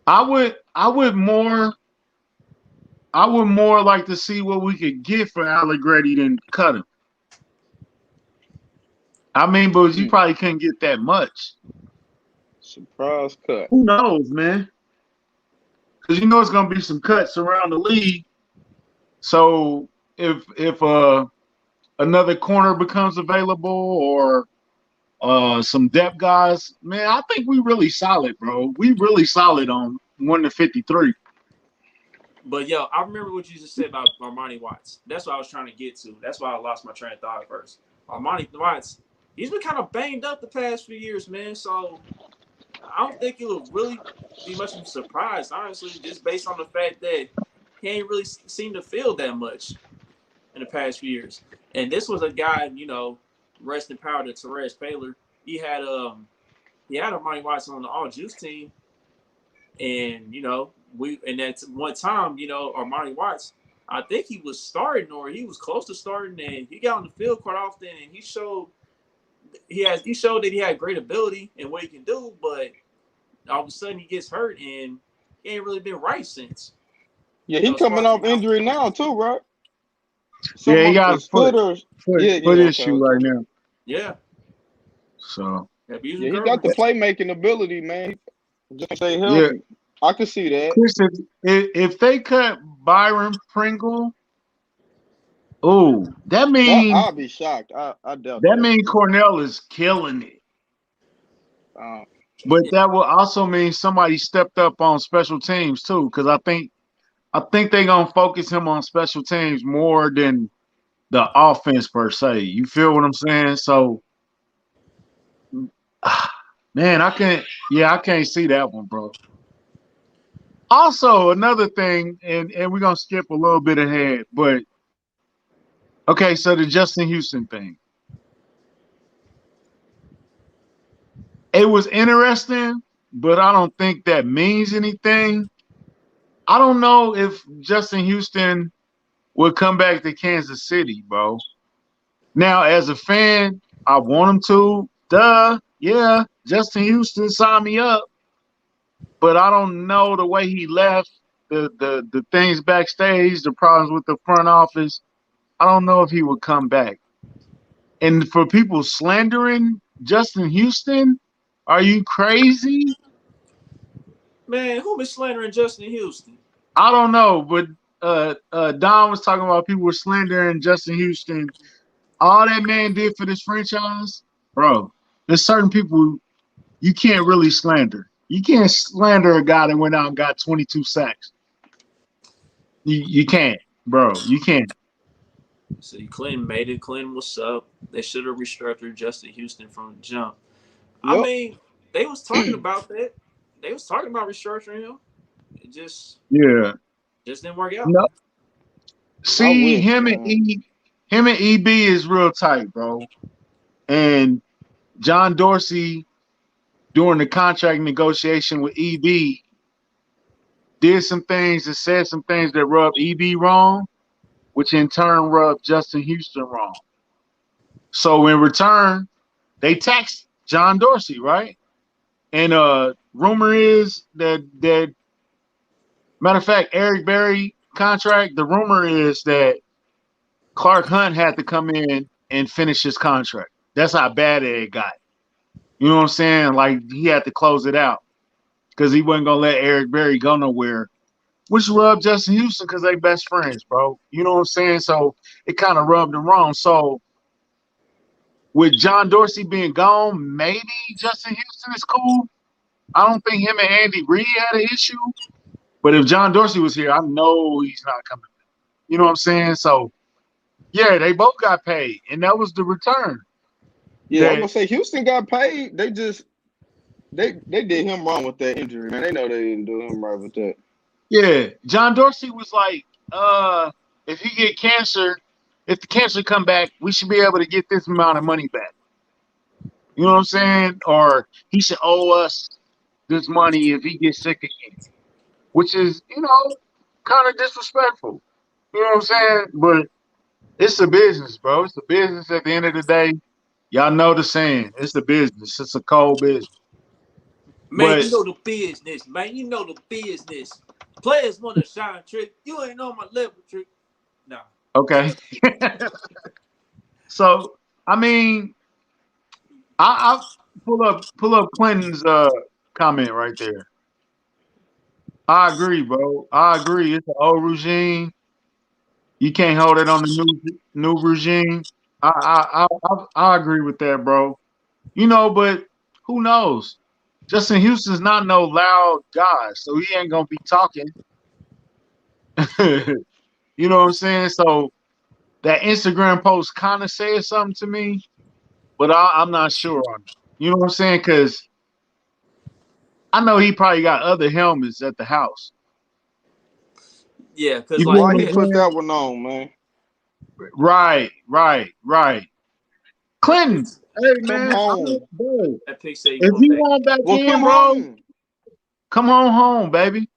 I would more like to see what we could get for Allegretti than cut him. I mean, but you probably couldn't get that much. Surprise cut. Who knows, man? Because you know it's gonna be some cuts around the league. So if another corner becomes available or some depth guys, man, I think we really solid, bro. We really solid on 1-53. But yo, I remember what you just said about Armani Watts. That's what I was trying to get to. That's why I lost my train of thought at first. Armani Watts, he's been kind of banged up the past few years, man. So I don't think it'll really be much of a surprise, honestly, just based on the fact that he ain't really seemed to feel that much in the past few years. And this was a guy, rest in power to Therese Paylor. He had Armani Watts on the All Juice team, and at one time, Armani Watts, I think he was starting or he was close to starting, and he got on the field quite often, and he showed that he had great ability and what he can do, but all of a sudden he gets hurt and he ain't really been right since. Yeah, he coming off injury now too, right? Yeah, he got a foot issue okay. right now. Yeah. So yeah, he got the playmaking ability, man. Just stay healthy. Yeah. I can see that. Chris, if they cut Byron Pringle, that means I'll be shocked. I doubt that means Cornell is killing it. But that will also mean somebody stepped up on special teams too, because I think they're gonna focus him on special teams more than the offense per se. You feel what I'm saying? So, man, I can't see that one, bro. Also, another thing, and we're gonna skip a little bit ahead, but okay, so the Justin Houston thing. It was interesting, but I don't think that means anything. I don't know if Justin Houston would come back to Kansas City, bro. Now, as a fan, I want him to. Yeah, Justin Houston, sign me up. but I don't know the way he left, the things backstage, the problems with the front office. I don't know if he would come back. And for people slandering Justin Houston, are you crazy? Man, who been slandering Justin Houston? I don't know, but Don was talking about people were slandering Justin Houston. All that man did for this franchise, bro. There's certain people you can't really slander. You can't slander a guy that went out and got 22 sacks. You can't, bro. You can't. See, Clinton made it. Clinton, what's up? They should have restructured Justin Houston from the jump. I Yep. mean, they was talking about that. They was talking about restructuring him. It Yeah. just didn't work out. No. I See, wish, man. Him and EB is real tight, bro. And John Dorsey, during the contract negotiation with EB, did some things and said some things that rubbed EB wrong, which in turn rubbed Justin Houston wrong. So in return, they taxed John Dorsey, right? And rumor is that matter of fact, Eric Berry contract, the rumor is that Clark Hunt had to come in and finish his contract. That's how bad it got. You know what I'm saying? Like he had to close it out because he wasn't gonna let Eric Berry go nowhere, which rubbed Justin Houston because they best friends, bro. You know what I'm saying? So it kind of rubbed him wrong. So with John Dorsey being gone, maybe Justin Houston is cool. I don't think him and Andy Reid had an issue. But if John Dorsey was here, I know he's not coming back. You know what I'm saying? So yeah, they both got paid, and that was the return. Yeah, I'm That gonna say Houston got paid. They did him wrong with that injury, man. They know they didn't do him right with that. yeah, John Dorsey was like, if he get cancer, if the cancer come back, we should be able to get this amount of money back. You know what I'm saying? Or he should owe us this money if he gets sick again, which is, kind of disrespectful. You know what I'm saying? But it's a business, bro. It's a business at the end of the day. Y'all know the saying. It's a business. It's a cold business. Man, But you know the business, man. You know the business. Players want to shine trick. You ain't on my level trick. Nah. okay. So I mean, I pull up Clinton's comment right there. I agree, bro. I agree. It's an old regime. You can't hold it on the new regime. I agree with that, bro. But who knows? Justin Houston's not no loud guy, so he ain't gonna be talking. You know what I'm saying? So that Instagram post kind of said something to me, but I'm not sure on it. You know what I'm saying? Because I know he probably got other helmets at the house. Yeah, because You feel like Why what he I'm yeah, put saying? that one on, man? Right. that Clinton, pick hey Come man, home. bro, that pick say you if going you back. want back Well, in, come bro, home. come on home, baby.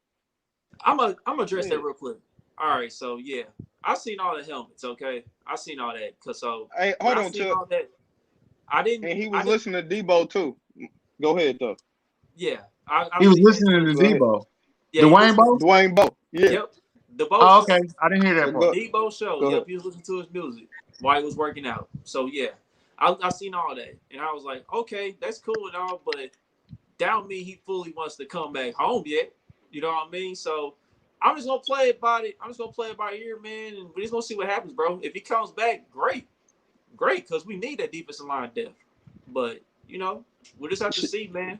I'm gonna address that Yeah. real quick. All right, so yeah, I seen all the helmets. Okay, I seen all that. Cause so Hey, when hold I on, seen Chuck. all that, I didn't, And he was I didn't. listening to Debo too. Go ahead, though. Yeah, I He was seen that listening too. to Go ahead. Debo. Yeah, he Dwayne listened. Bowe? Dwayne Bolt. Yeah. Yep, the Bo Oh, show, okay. I didn't hear So that part. Debo show. go Yep, ahead. he was listening to his music while he was working out. So yeah, I seen all that, and I was like, okay, that's cool and all, but doubt me he fully wants to come back home yet. You know what I mean? So I'm just gonna play it by it. I'm just gonna play it by ear, man, and we're just gonna see what happens, bro. If he comes back, great, great, because we need that defensive line depth. But we'll just have to She, see, man.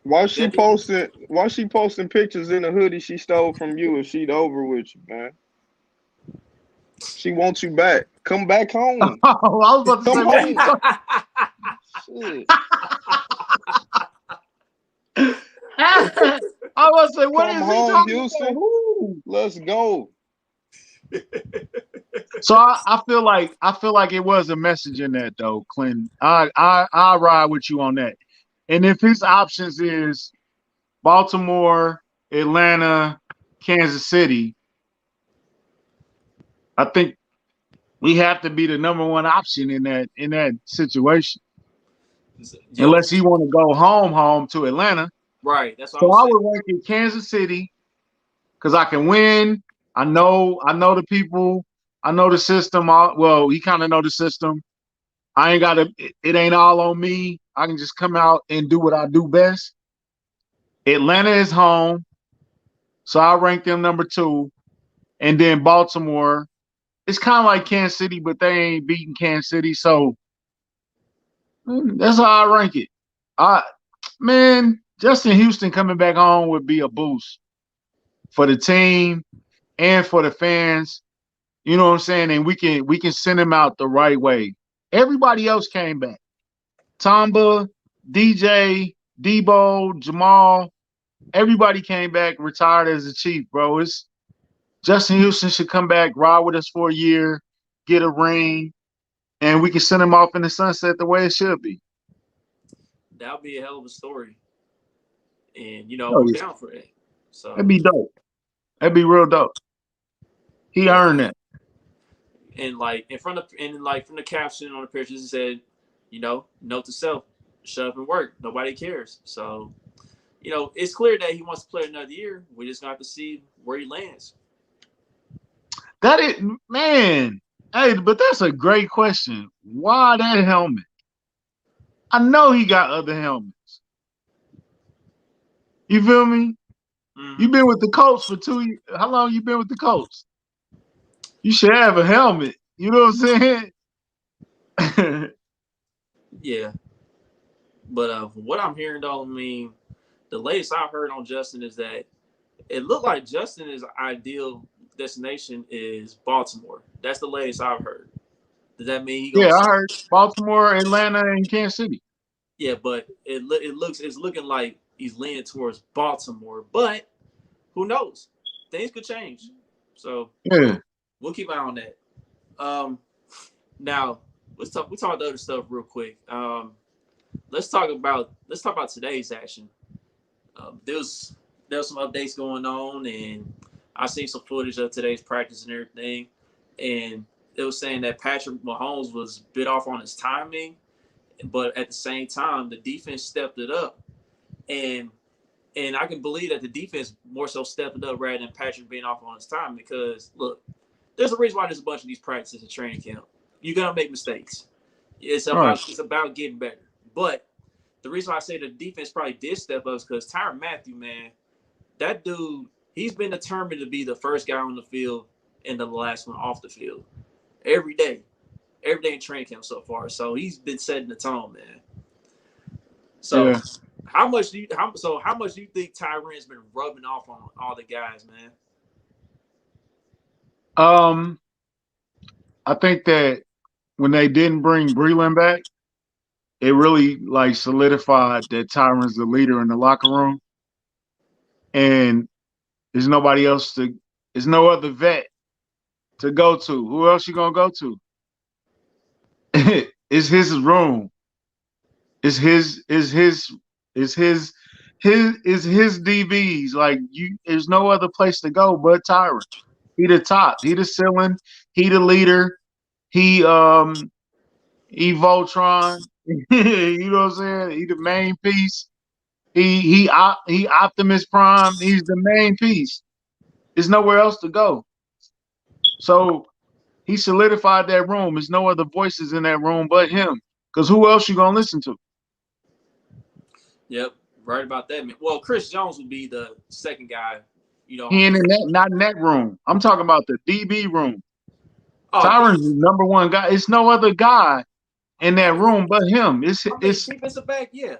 why That she posting? Why she posting pictures in the hoodie she stole from you? If she'd over with you, man. She wants you back. Come back home. Oh, I was about to Come say, what are you home. talking? Shit. I was about to say, what Come is he home, talking about? Houston. Ooh. Let's go. So I feel like it was a message in that though, Clinton. I ride with you on that. And if his options is Baltimore, Atlanta, Kansas City, I think we have to be the number one option in that situation. Yo, Unless he want to go home to Atlanta. Right. That's what So I'm I saying. would rank it Kansas City because I can win. I know the people. I know the system. Well, he kind of know the system. I ain't got to. It ain't all on me. I can just come out and do what I do best. Atlanta is home, so I rank them number two, and then Baltimore. It's kind of like Kansas City, but they ain't beating Kansas City, so that's how I rank it. I Man, Justin Houston coming back home would be a boost for the team and for the fans. You know what I'm saying? And we can send him out the right way. Everybody else came back. Tamba, DJ, Debo, Jamal, everybody came back retired as a Chief, bro. It's Justin Houston should come back, ride with us for a year, get a ring, and we can send him off in the sunset the way it should be. That would be a hell of a story, and Oh I'm yeah. down for that. That'd So be dope. That'd be real dope. He yeah, earned that. and like in front of and like from the caption on the pictures, it said, note to self, shut up and work. Nobody cares. So it's clear that he wants to play another year. We just got to see where he lands. That is, man. Hey, but that's a great question. Why that helmet? I know he got other helmets. You feel me? Hmm. You been with the Colts for 2 years. How long you been with the Colts? You should have a helmet. You know what I'm saying? Yeah, but from what I'm hearing, though, I mean, the latest I've heard on Justin is that it looked like Justin's ideal destination is Baltimore. That's the latest I've heard. Does that mean he gonna? Yeah, I heard Baltimore, Atlanta, and Kansas City. Yeah, but it's looking like he's leaning towards Baltimore. But who knows? Things could change. So Yeah. we'll keep an eye on that. Um, now we talk about the other stuff real quick. Let's talk about today's action. There's some updates going on, and I seen some footage of today's practice and everything, and it was saying that Patrick Mahomes was bit off on his timing, but at the same time, the defense stepped it up, and I can believe that the defense more so stepped it up rather than Patrick being off on his time because look, there's a reason why there's a bunch of these practices and training camp. You're gonna make mistakes. It's All right. about it's about getting better. But the reason why I say the defense probably did step up is because Tyrann Mathieu, man, that dude, he's been determined to be the first guy on the field and the last one off the field every day, every day in training camp so far. So he's been setting the tone, man. So Yeah. how much do you think Tyrann's been rubbing off on all the guys, man? Um, I think that when they didn't bring Breland back, it really like solidified that Tyron's the leader in the locker room, and there's nobody else to. There's no other vet to go to. Who else you gonna go to? It's his room. It's his. Is his. Is his. His DBs. Like you. There's no other place to go but Tyron. He the top. He the ceiling. He the leader. He Voltron. You know what I'm saying? He the main piece. He Optimus Prime. He's the main piece. There's nowhere else to go. So he solidified that room. There's no other voices in that room but him. Because who else you gonna listen to? Yep, right about that, man. Well, Chris Jones would be the second guy, He on the ain't in field. that, not in that room. I'm talking about the DB room. Oh, Tyron's the number one guy. It's no other guy in that room but him. defensive back, yeah,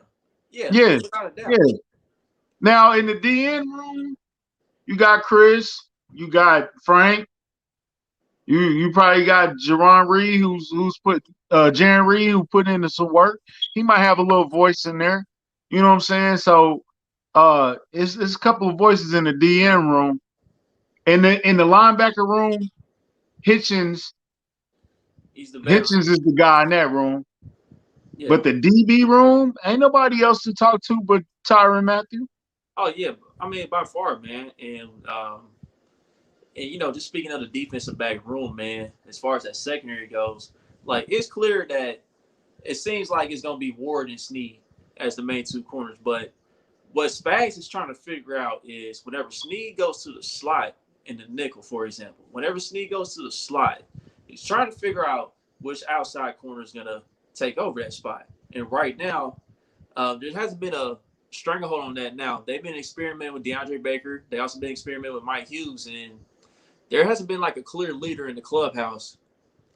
yeah, Yeah, without a doubt. yeah. Now in the DN room, you got Chris, you got Frank, you probably got Jerron Reed, who's put Jaron Reed, who put in some work. He might have a little voice in there. You know what I'm saying? So it's a couple of voices in the DN room. In the linebacker room, Hitchens He's the veteran. Hitchens is the guy in that room. Yeah. But the DB room, ain't nobody else to talk to but Tyrann Mathieu. Oh yeah. I mean, by far, man. And just speaking of the defensive back room, man, as far as that secondary goes, like it's clear that it seems like it's gonna be Ward and Snead as the main two corners, but what Spags is trying to figure out is whenever Snead goes to the slot in the nickel, for example, whenever Snead goes to the slot, he's trying to figure out which outside corner is going to take over that spot. And right now, there hasn't been a stranglehold on that now. They've been experimenting with DeAndre Baker. They also been experimenting with Mike Hughes. And there hasn't been like a clear leader in the clubhouse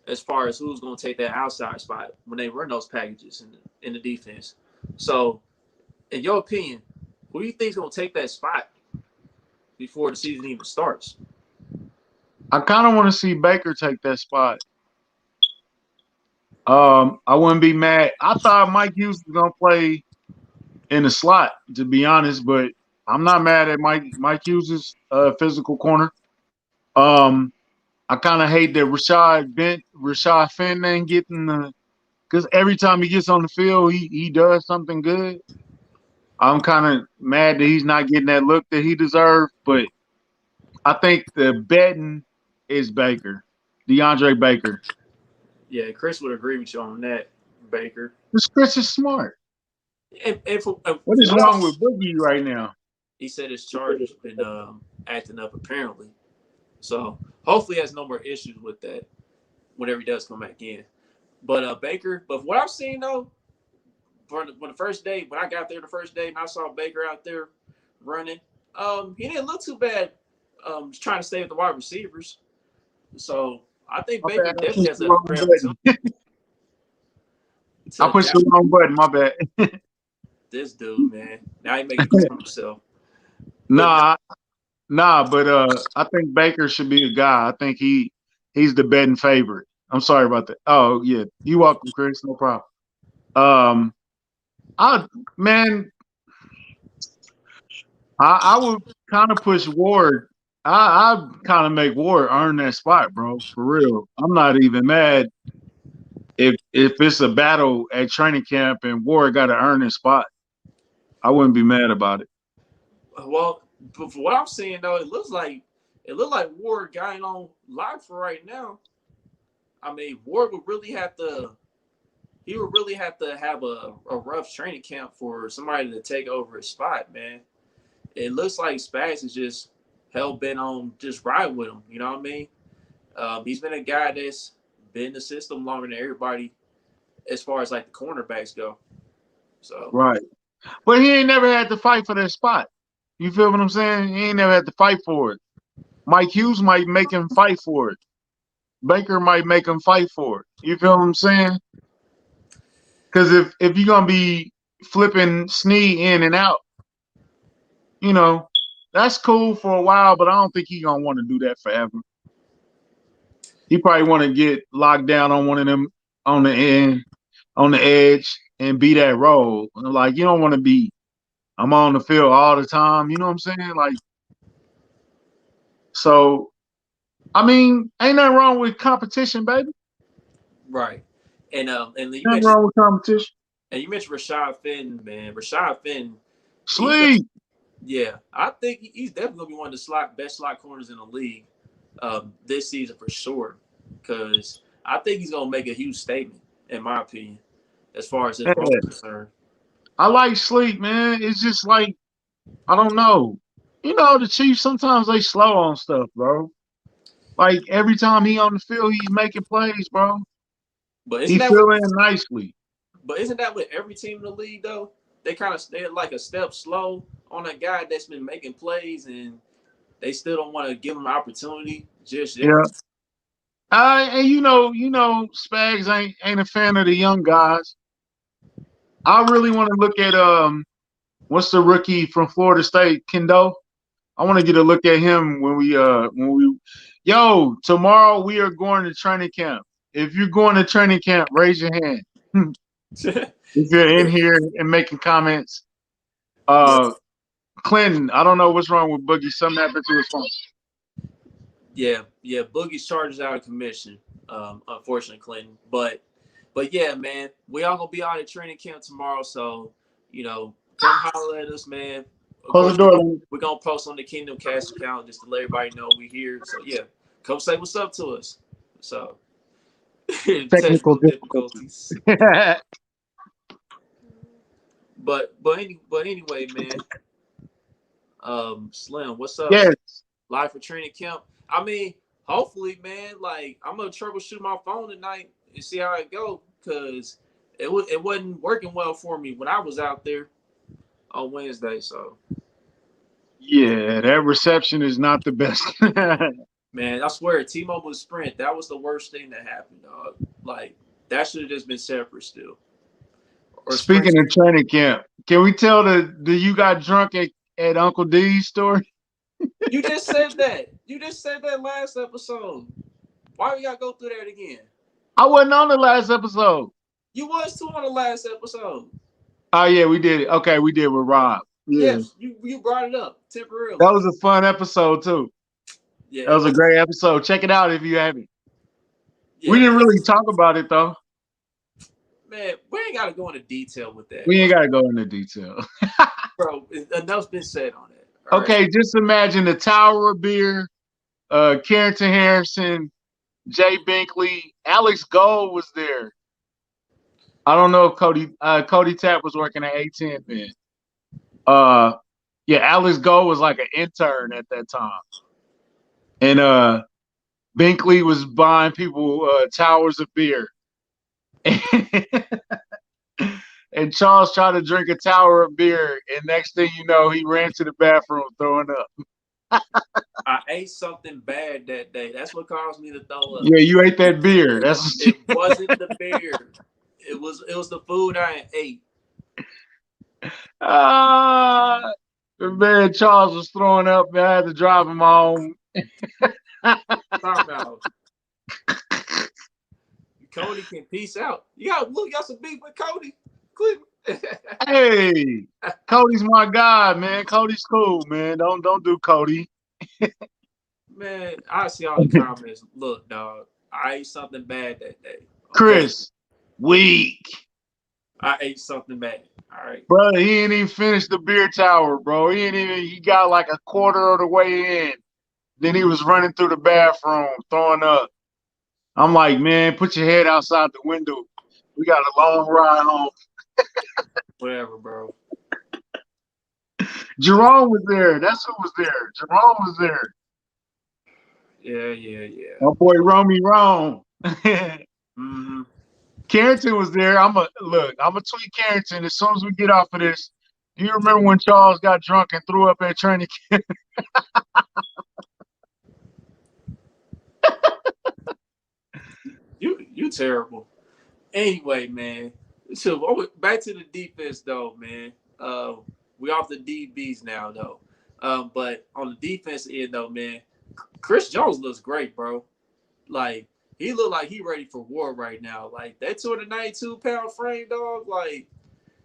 as far as who's going to take that outside spot when they run those packages in the defense. So, in your opinion, who do you think is going to take that spot before the season even starts? I kind of want to see Baker take that spot. I wouldn't be mad. I thought Mike Hughes was gonna play in the slot, to be honest, but I'm not mad at Mike Hughes' physical corner. I kind of hate that Rashad Fenton ain't getting the, because every time he gets on the field, he does something good. I'm kind of mad that he's not getting that look that he deserved, but I think the betting is Baker, DeAndre Baker. Yeah, Chris would agree with you on that, Baker. This Chris is smart. What is wrong with Boogie right now? He said his charge has been acting up apparently. So hopefully he has no more issues with that whenever he does come back in. But Baker, but what I've seen though, when the first day, when I got there the first day and I saw Baker out there running, he didn't look too bad trying to stay with the wide receivers. So I think Baker definitely has a great opportunity. I pushed the wrong button, my bad. This dude, man. Now he making it for himself. But I think Baker should be a guy. I think he's the betting favorite. I'm sorry about that. Oh yeah, you welcome, Chris. No problem. I would kind of push Ward. I kind of make Ward earn that spot, bro. For real. I'm not even mad if it's a battle at training camp and Ward got to earn his spot. I wouldn't be mad about it. Well, but for what I'm seeing though, it looks like Ward got it on lock for right now. I mean, Ward would really have to. He would really have to have a rough training camp for somebody to take over his spot, man. It looks like Spags is just hell bent on just riding with him. You know what I mean? He's been a guy that's been in the system longer than everybody, as far as like the cornerbacks go. So right, but he ain't never had to fight for that spot. You feel what I'm saying? He ain't never had to fight for it. Mike Hughes might make him fight for it. Baker might make him fight for it. You feel what I'm saying? Because if you're gonna be flipping Snead in and out, you know, that's cool for a while, but I don't think he's gonna want to do that forever. He probably want to get locked down on one of them on the end, on the edge, and be that role. Like you don't want to be, I'm on the field all the time. You know what I'm saying? Like, so, I mean, ain't nothing wrong with competition, baby. right, and you nothing mentioned wrong with competition. And you mentioned Rashad Fenton, man. Rashad Fenton, Sleep. Yeah, I think he's definitely gonna be one of the best slot corners in the league this season for sure. Because I think he's gonna make a huge statement, in my opinion, as far as his role is concerned. I like Sleep, man. It's just like I don't know. You know, the Chiefs sometimes they slow on stuff, bro. Like every time he on the field, he's making plays, bro. But he fill in nicely. But isn't that with every team in the league though? They kind of stay like a step slow on a guy that's been making plays, and they still don't want to give him an opportunity just yet. Yeah. And you know, Spags ain't a fan of the young guys. I really want to look at what's the rookie from Florida State, Kendo? I want to get a look at him when we tomorrow we are going to training camp. If you're going to training camp, raise your hand. If you're in here and making comments. Clinton, I don't know what's wrong with Boogie. Something happened to his phone. Yeah, Boogie's charges out of commission. Unfortunately, Clinton. But yeah, man, we all gonna be out at training camp tomorrow. So, come holler at us, man. Close the door. We're gonna post on the Kingdom Kast account just to let everybody know we here. So yeah, come say what's up to us. So technical difficulties. but anyway, man. Slim, what's up? Yes. Live for training camp. I mean, hopefully, man. Like, I'm gonna troubleshoot my phone tonight and see how it go, cause it wasn't working well for me when I was out there on Wednesday. So, Yeah, that reception is not the best. man, I swear, T-Mobile Sprint, that was the worst thing that happened, dog. Like, that should have just been separate still, or Sprint. Speaking of training camp, can we tell the you got drunk at Uncle D's story? You just said that. You just said that last episode. Why we gotta go through that again? I wasn't on the last episode. You was too on the last episode. Oh yeah, we did it. Okay, we did with Rob. Yeah. Yes, you brought it up temporarily. That was a fun episode too. Yeah, That was a great episode. Check it out if you haven't. yeah. We didn't really talk about it though. Man, we ain't gotta go into detail with that. We ain't gotta go into detail. Bro, enough's been said on that. Okay, Right? just imagine the Tower of Beer, Carrington Harrison, Jay Binkley, Alex Gold was there. I don't know if Cody Tapp was working at A10 then. Yeah, Alex Gold was like an intern at that time. And Binkley was buying people towers of beer. And Charles tried to drink a tower of beer, and next thing you know, he ran to the bathroom throwing up. I ate something bad that day. That's what caused me to throw up. Yeah, you ate that beer. That's It wasn't the beer. It was the food I ate. The man Charles was throwing up, and I had to drive him home. Talk about Cody can peace out. You got some beef with Cody. Hey, Cody's my guy, man. Cody's cool, man. Don't do Cody. Man, I see all the comments. Look, dog, I ate something bad that day. Okay? Chris, weak. I ate something bad. All right. Bro, he ain't even finished the beer tower, bro. He got like a quarter of the way in. Then he was running through the bathroom, throwing up. I'm like, man, put your head outside the window. We got a long ride home. Whatever, bro. Jerome was there. That's who was there. Jerome was there. Yeah. My boy Romy Rome. Mm-hmm. Carrington was there. I'm a tweet Carrington as soon as we get off of this. Do you remember when Charles got drunk and threw up at training camp? You terrible. Anyway, man. So back to the defense though, man. We off the DBs now though. But on the defense end though, man, Chris Jones looks great, bro. Like he look like he ready for war right now. Like that 292-pound frame, dog. Like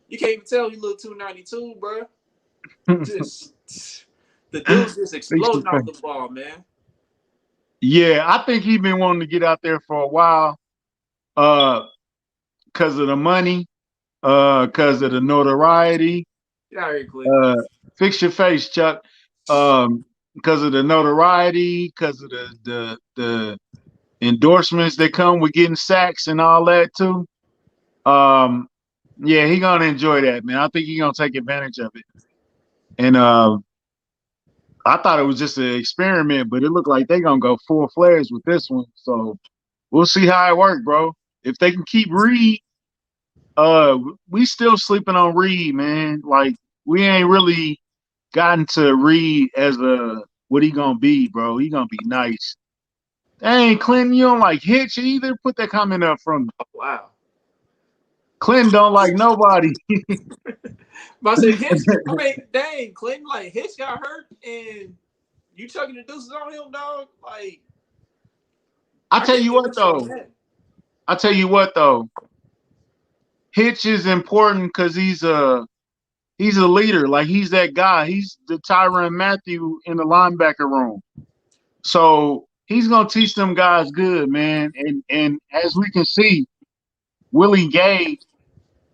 you can't even tell he look 292, bro. Just the dude's just exploding off the ball, man. Yeah, I think he's been wanting to get out there for a while, because of the money, because of the notoriety. Get out here, Clint. Fix your face, Chuck. Because of the notoriety, because of the endorsements that come with getting sacks and all that too. Yeah, he gonna enjoy that, man. I think he gonna take advantage of it. And I thought it was just an experiment, but it looked like they gonna go full fledged with this one. So we'll see how it works, bro. If they can keep Reed, we still sleeping on Reed, man. Like we ain't really gotten to Reed as what he gonna be, bro. He gonna be nice. Dang, Clinton, you don't like Hitch either? Put that comment up from me. Oh, wow. Clinton don't like nobody. But I said Hitch. I mean, dang, Clinton, like Hitch got hurt, and you chucking the deuces on him, dog. Like, I tell you what though. Hitch is important because he's a leader. Like he's that guy. He's the Tyrann Mathieu in the linebacker room. So he's gonna teach them guys good, man. And as we can see, Willie Gay,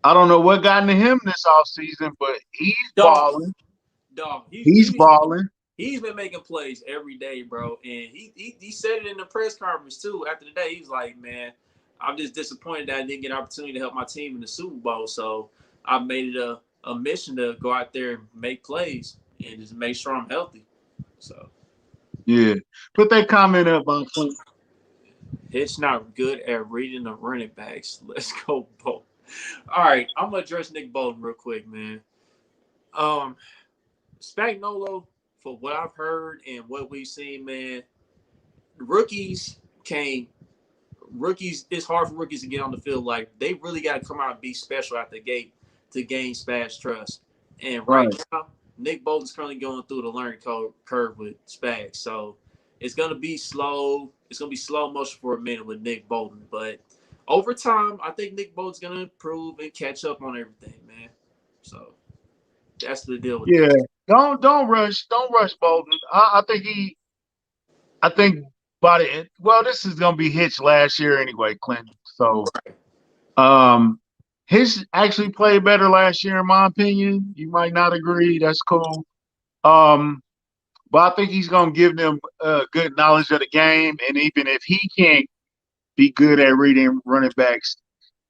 I don't know what got into him this offseason, but he's balling. Dog, he's balling. He's been making plays every day, bro. And he said it in the press conference too. After the day, he was like, "Man, I'm just disappointed that I didn't get an opportunity to help my team in the Super Bowl. So I made it a mission to go out there and make plays and just make sure I'm healthy. So Yeah. Put that comment up on Clint. Hitch not good at reading the running backs. Let's go, Bolt. All right, I'm gonna address Nick Bolton real quick, man. Um, Spagnolo, for what I've heard and what we've seen, man, rookies can't. Rookies, it's hard for rookies to get on the field. Like they really got to come out and be special out the gate to gain Spag's trust. And right Right. now, Nick Bolton's currently going through the learning curve with Spag, so it's gonna be slow. It's gonna be slow motion for a minute with Nick Bolton, but over time, I think Nick Bolton's gonna improve and catch up on everything, man. So that's the deal with Yeah. that. Don't rush Bolden. I think by the end, well, this is gonna be Hitch last year anyway, Clinton. So um Hitch actually played better last year in my opinion. You might not agree, that's cool. Um but I think he's gonna give them good knowledge of the game, and even if he can't be good at reading running backs,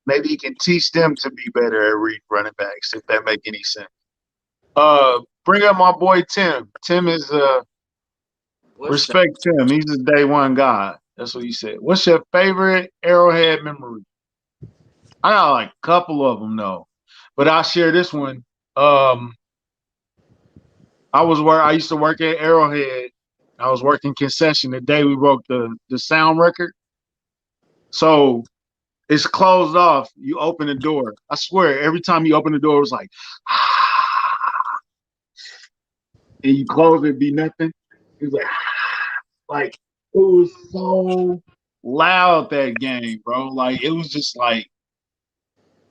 maybe he can teach them to be better at reading running backs, if that make any sense. Bring up my boy Tim. Tim is What's that? respect Tim. He's a day one guy. That's what he said. What's your favorite Arrowhead memory? I got like a couple of them though, but I'll share this one. Um, I used to work at Arrowhead. I was working concession the day we broke the sound record. So it's closed off. You open the door. I swear, every time you open the door, it was like, and you close it, be nothing. It was like it was so loud that game, bro. Like it was just like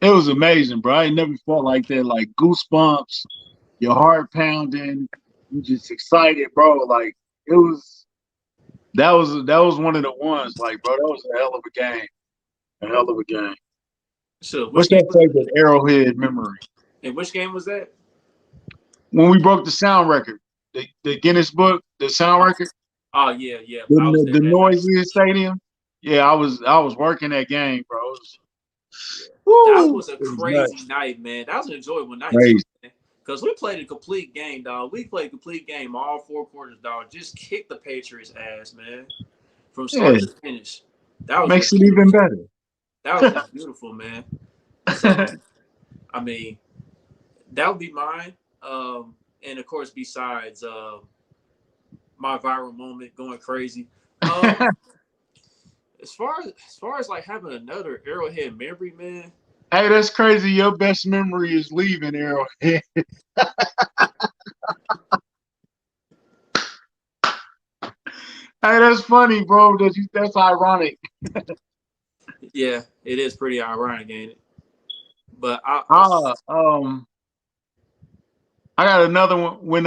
it was amazing, bro. I ain't never felt like that. Like goosebumps, your heart pounding, you just excited, bro. Like it was that was one of the ones, like, bro, that was a hell of a game. A hell of a game. So What's which game your was favorite Arrowhead memory? and which game was that? When we broke the sound record, the Guinness Book, the sound record, Oh yeah, yeah. I was the there that night. noisiest stadium. Yeah, I was working that game, bro. Yeah. That Woo, was a it was crazy nuts. night, man. That was an enjoyable night too, Crazy. man. Because we played a complete game, dog. We played a complete game, all 4 quarters, dog. Just kicked the Patriots' ass, man, from Yeah, start to finish. That was makes just it even beautiful. better. That was just beautiful, man. So, I mean, that would be mine. And of course, besides my viral moment going crazy. Um, as far as like having another Arrowhead memory, man. Hey, that's crazy. Your best memory is leaving Arrowhead. Hey, that's funny, bro. That's ironic. Yeah, it is pretty ironic, ain't it? But Ah, I got another one when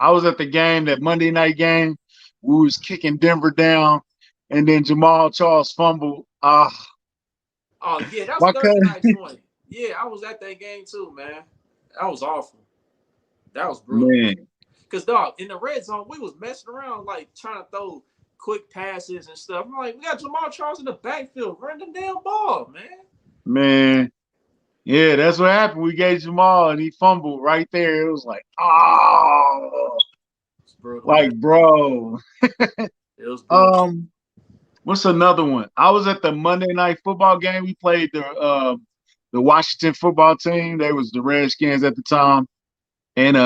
I was at the game, that Monday night game. We was kicking Denver down, and then Jamal Charles fumbled. oh yeah, that was My Thursday cousin, night joint. Yeah, I was at that game too, man. That was awful. That was brutal. man, Cause dog, in the red zone, we was messing around like trying to throw quick passes and stuff. I'm like, we got Jamal Charles in the backfield, run the damn ball, man. man, yeah, that's what happened. We gave Jamal, and he fumbled right there. It was like, oh, It's brutal, man. like bro. It was brutal. Um, what's another one? I was at the Monday night football game. We played the Washington football team. They was the Redskins at the time, and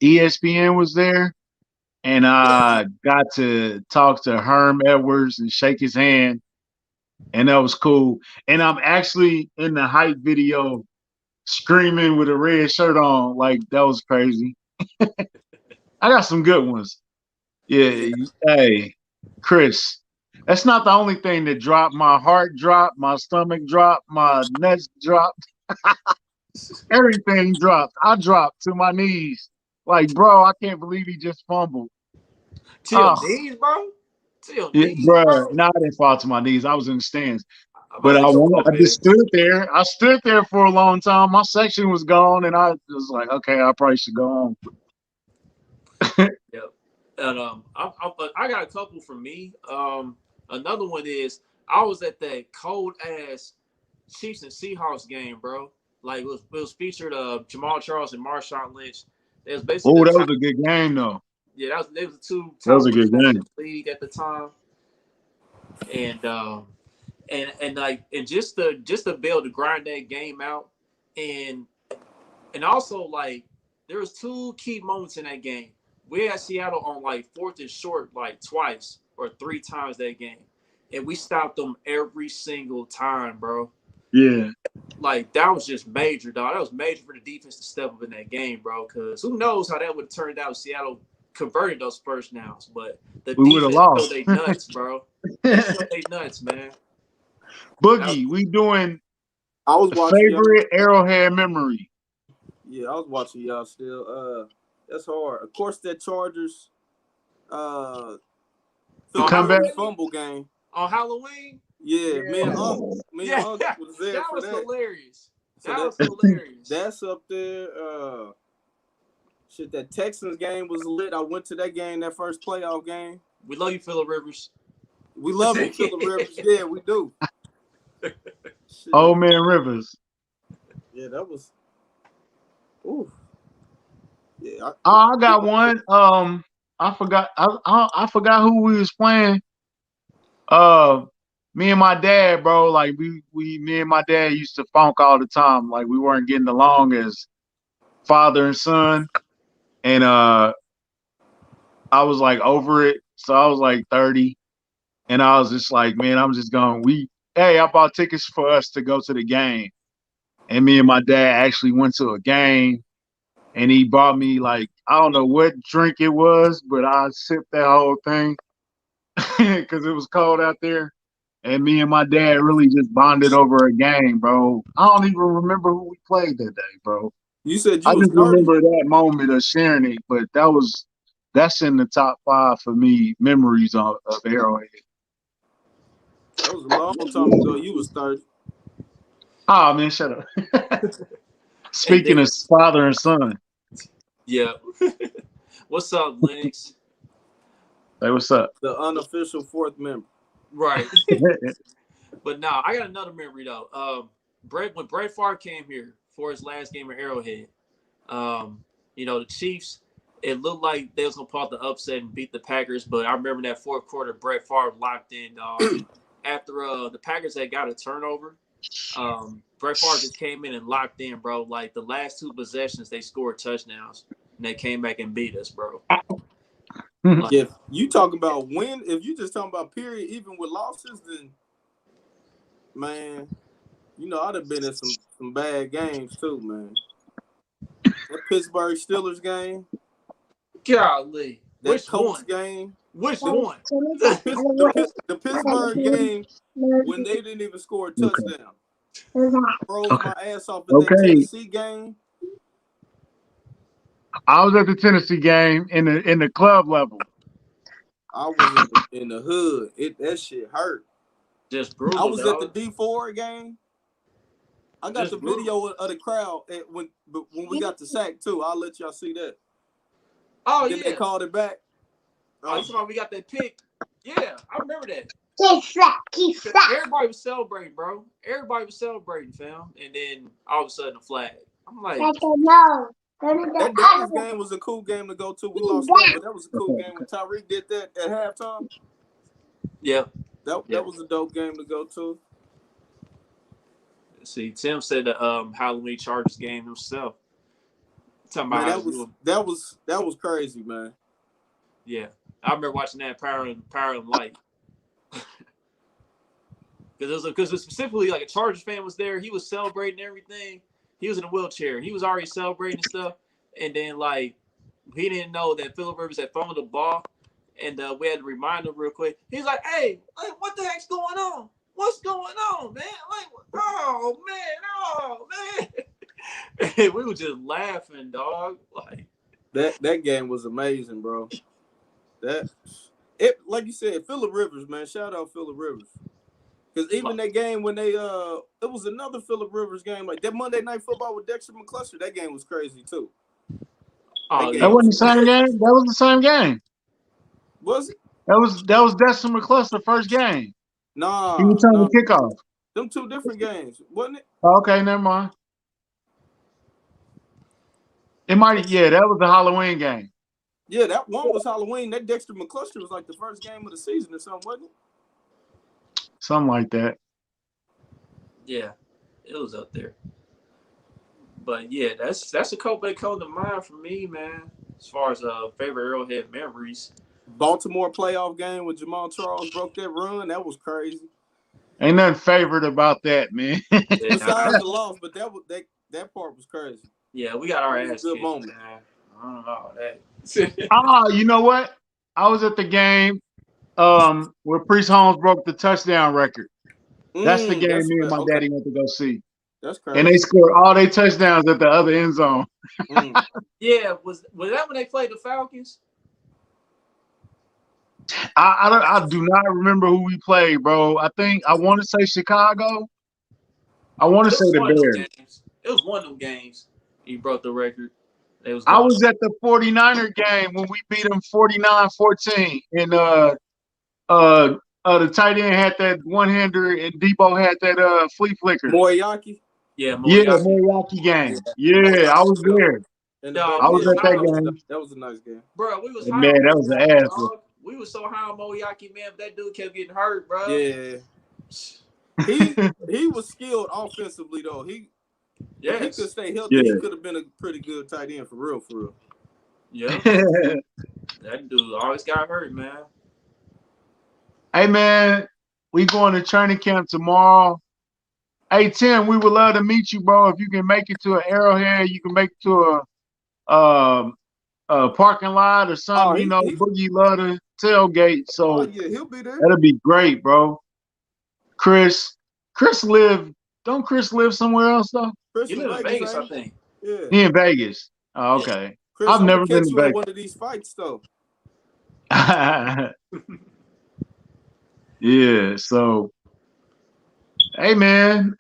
ESPN was there, and I got to talk to Herm Edwards and shake his hand, and that was cool. And I'm actually in the hype video screaming with a red shirt on, like that was crazy. I got some good ones. Yeah. Yeah, hey, Chris, that's not the only thing that dropped. My heart dropped, my stomach dropped, my nuts dropped, everything dropped. I dropped to my knees. Like, bro, I can't believe he just fumbled. To your Oh, knees, bro. To your yeah, knees, bro. bro. No, I didn't fall to my knees. I was in the stands. I'm about But to say, come I on, just man. stood there. I stood there for a long time. My section was gone, and I was like, okay, I probably should go home. Yep. And I got a couple for me. Another one is I was at that cold ass Chiefs and Seahawks game, bro. Like it was featured Jamal Charles and Marshawn Lynch. It was basically Oh, the that top. was a good game though. Yeah, they was the two That was top a good quarterbacks in game. the league at the time, and just to be able to grind that game out, and also like there was two key moments in that game. We had Seattle on like fourth and short like twice or three times that game, and we stopped them every single time, bro. Yeah. Like that was just major, dog. That was major for the defense to step up in that game, bro. Because who knows how that would have turned out if Seattle converted those first downs. But the We would have defense lost. showed they nuts, bro. They showed they nuts, man. That was, Boogie, we doing I was watching y'all. favorite Arrowhead memory. Yeah, I was watching y'all still. That's hard. Of course, that Chargers, uh, The on Philip comeback. Rivers Halloween. fumble game. On Halloween. Yeah, Yeah, me and yeah, Unc was there that for was that. hilarious. So That was that hilarious. that's up there. Shit, that Texans game was lit. I went to that game, that first playoff game. We love you, Phillip Rivers. We love you, Philip Rivers. Yeah, we do. Shit. Old Man Rivers. Yeah, that was. Ooh. Yeah. I got one. I forgot. I forgot who we was playing. Me and my dad, bro. Like me and my dad used to funk all the time. Like we weren't getting along as father and son, and I was like over it. So I was like 30, and I was just like, man, I'm just going. Hey, I bought tickets for us to go to the game, and me and my dad actually went to a game. And he bought me like I don't know what drink it was, but I sipped that whole thing because it was cold out there. And me and my dad really just bonded over a game, bro. I don't even remember who we played that day, bro. You said I you was just 30? remember that moment of sharing it, but that's in the top 5 for me memories of Arrowhead. That was a long time ago. You was 30. Oh man, shut up. And Speaking then, of father and son, yeah. What's up, Lennox? hey, what's up? The unofficial fourth member. Right. But nah, I got another memory though. When Brett Favre came here for his last game at Arrowhead, the Chiefs, it looked like they was gonna pull out the upset and beat the Packers, but I remember that fourth quarter, Brett Favre locked in, dog. After the Packers had got a turnover, Brett Favre just came in and locked in, bro. Like the last 2 possessions, they scored touchdowns and they came back and beat us, bro. Like, If you talking about win, if you just talking about period, even with losses, then man, I'd have been in some bad games too, man. That Pittsburgh Steelers game, golly, that which Colts one? game, Which the, one? the Pittsburgh game when they didn't even score a touchdown. Froze Okay. my ass off at that Tennessee game. I was at the Tennessee game in the club level. I was in the hood. That shit hurt. Just brutal. I was dog. at the D4 game. I got Just the brutal. video of the crowd when we got the sack too. I'll let y'all see that. Oh Then yeah. they called it back. Oh, you talking about we got that pick? Yeah, I remember that. Everybody was celebrating, bro. Everybody was celebrating, fam. And then all of a sudden, a flag. I'm like, That Dallas game was a cool game to go to. We lost that, but that was a cool game when Tyreek did that at halftime. yeah. That was a dope game to go to. See, Tim said the Halloween Chargers game himself. Talking about Man, how that was crazy, man. yeah. I remember watching that Power and Light. Because specifically like a Chargers fan was there. He was celebrating everything. He was in a wheelchair. He was already celebrating stuff. And then like he didn't know that Phillip Rivers had fumbled the ball. And we had to remind him real quick. He's like, hey, what the heck's going on? What's going on, man? Like, oh man. And we were just laughing, dog. Like that game was amazing, bro. Like you said, Phillip Rivers, man. Shout out Phillip Rivers. Because even that game when they it was another Phillip Rivers game, like that Monday Night Football with Dexter McCluster, that game was crazy too. That wasn't the same game. That was the same game. Was it? That was Dexter McCluster's first game. Nah. He returned the kickoff. Them 2 different games, wasn't it? Okay, never mind. It might, yeah, that was the Halloween game. Yeah, that one was Halloween. That Dexter McCluster was like the first game of the season or something, wasn't it? Something like that. Yeah, it was up there. But yeah, that's a couple that come to mind for me, man. As far as favorite Arrowhead memories. Baltimore playoff game when Jamal Charles broke that run. That was crazy. Ain't nothing favorite about that, man. Besides the loss, but that part was crazy. Yeah, we got our It was ass a good kicked, moment. man. I don't know all that. You know what? I was at the game where Priest Holmes broke the touchdown record. That's the game me and my daddy went to go see. That's crazy. And they scored all their touchdowns at the other end zone. Yeah, was that when they played the Falcons? I do not remember who we played, bro. I want to say Chicago. I want to say the Bears. It was one of them games. He broke the record. I was at the 49er game when we beat them 49-14. And the tight end had that one-hander and Debo had that flea flicker. Moriarty? Yeah, Moriarty game. Yeah, I was there. I was at that game. That was a nice game. Bro, we was high. Man, that was an ass. We was so high on Moriarty, man, but that dude kept getting hurt, bro. Yeah. He was skilled offensively, though. He could stay healthy. Yeah. He could have been a pretty good tight end for real. Yeah. That dude always got hurt, man. Hey, man, we going to training camp tomorrow. Hey, Tim, we would love to meet you, bro. If you can make it to an Arrowhead, you can make it to a parking lot or something. Boogie love to tailgate. So yeah, he'll be there. That'll be great, bro. Chris don't Chris live somewhere else, though? He lives in Vegas, I think. Yeah. He in Vegas. Oh, okay. Chris, I've never been to Vegas. One of these fights, though. Yeah, so hey, man,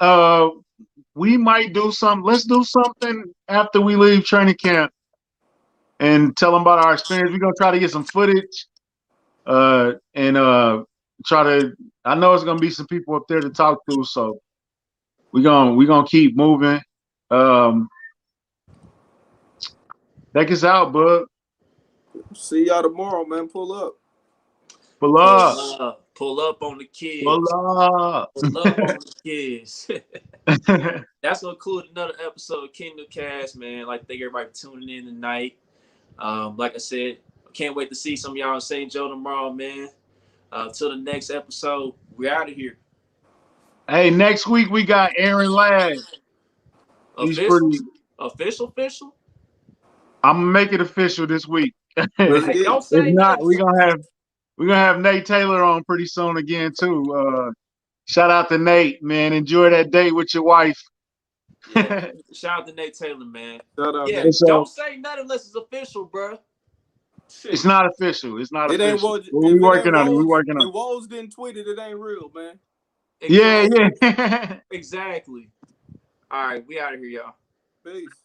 we might do something. Let's do something after we leave training camp and tell them about our experience. We're gonna try to get some footage, and try to. I know it's gonna be some people up there to talk to, so we're gonna keep moving. Check us out, bud. See y'all tomorrow, man. Pull up. Pull up. Pull up on the kids. Pull up. Pull up on the kids. That's gonna conclude another episode of Kingdom Kast, man. Like, thank everybody for tuning in tonight. Like I said, I can't wait to see some of y'all in St. Joe tomorrow, man. Till the next episode, we're out of here. Hey, next week we got Aaron Ladd. Official? I'm gonna make it official this week. Hey, don't say if not, we're gonna have Nate Taylor on pretty soon again too. Shout out to Nate, man. Enjoy that date with your wife. Yeah. Shout out to Nate Taylor, man. Shout out. Yeah, don't say nothing unless it's official, bro. It's not official. It's not official. We're working on it. We're working on it. If Woes didn't tweet it, it ain't real, man. Exactly. Yeah. Exactly. All right, we out of here, y'all. Peace.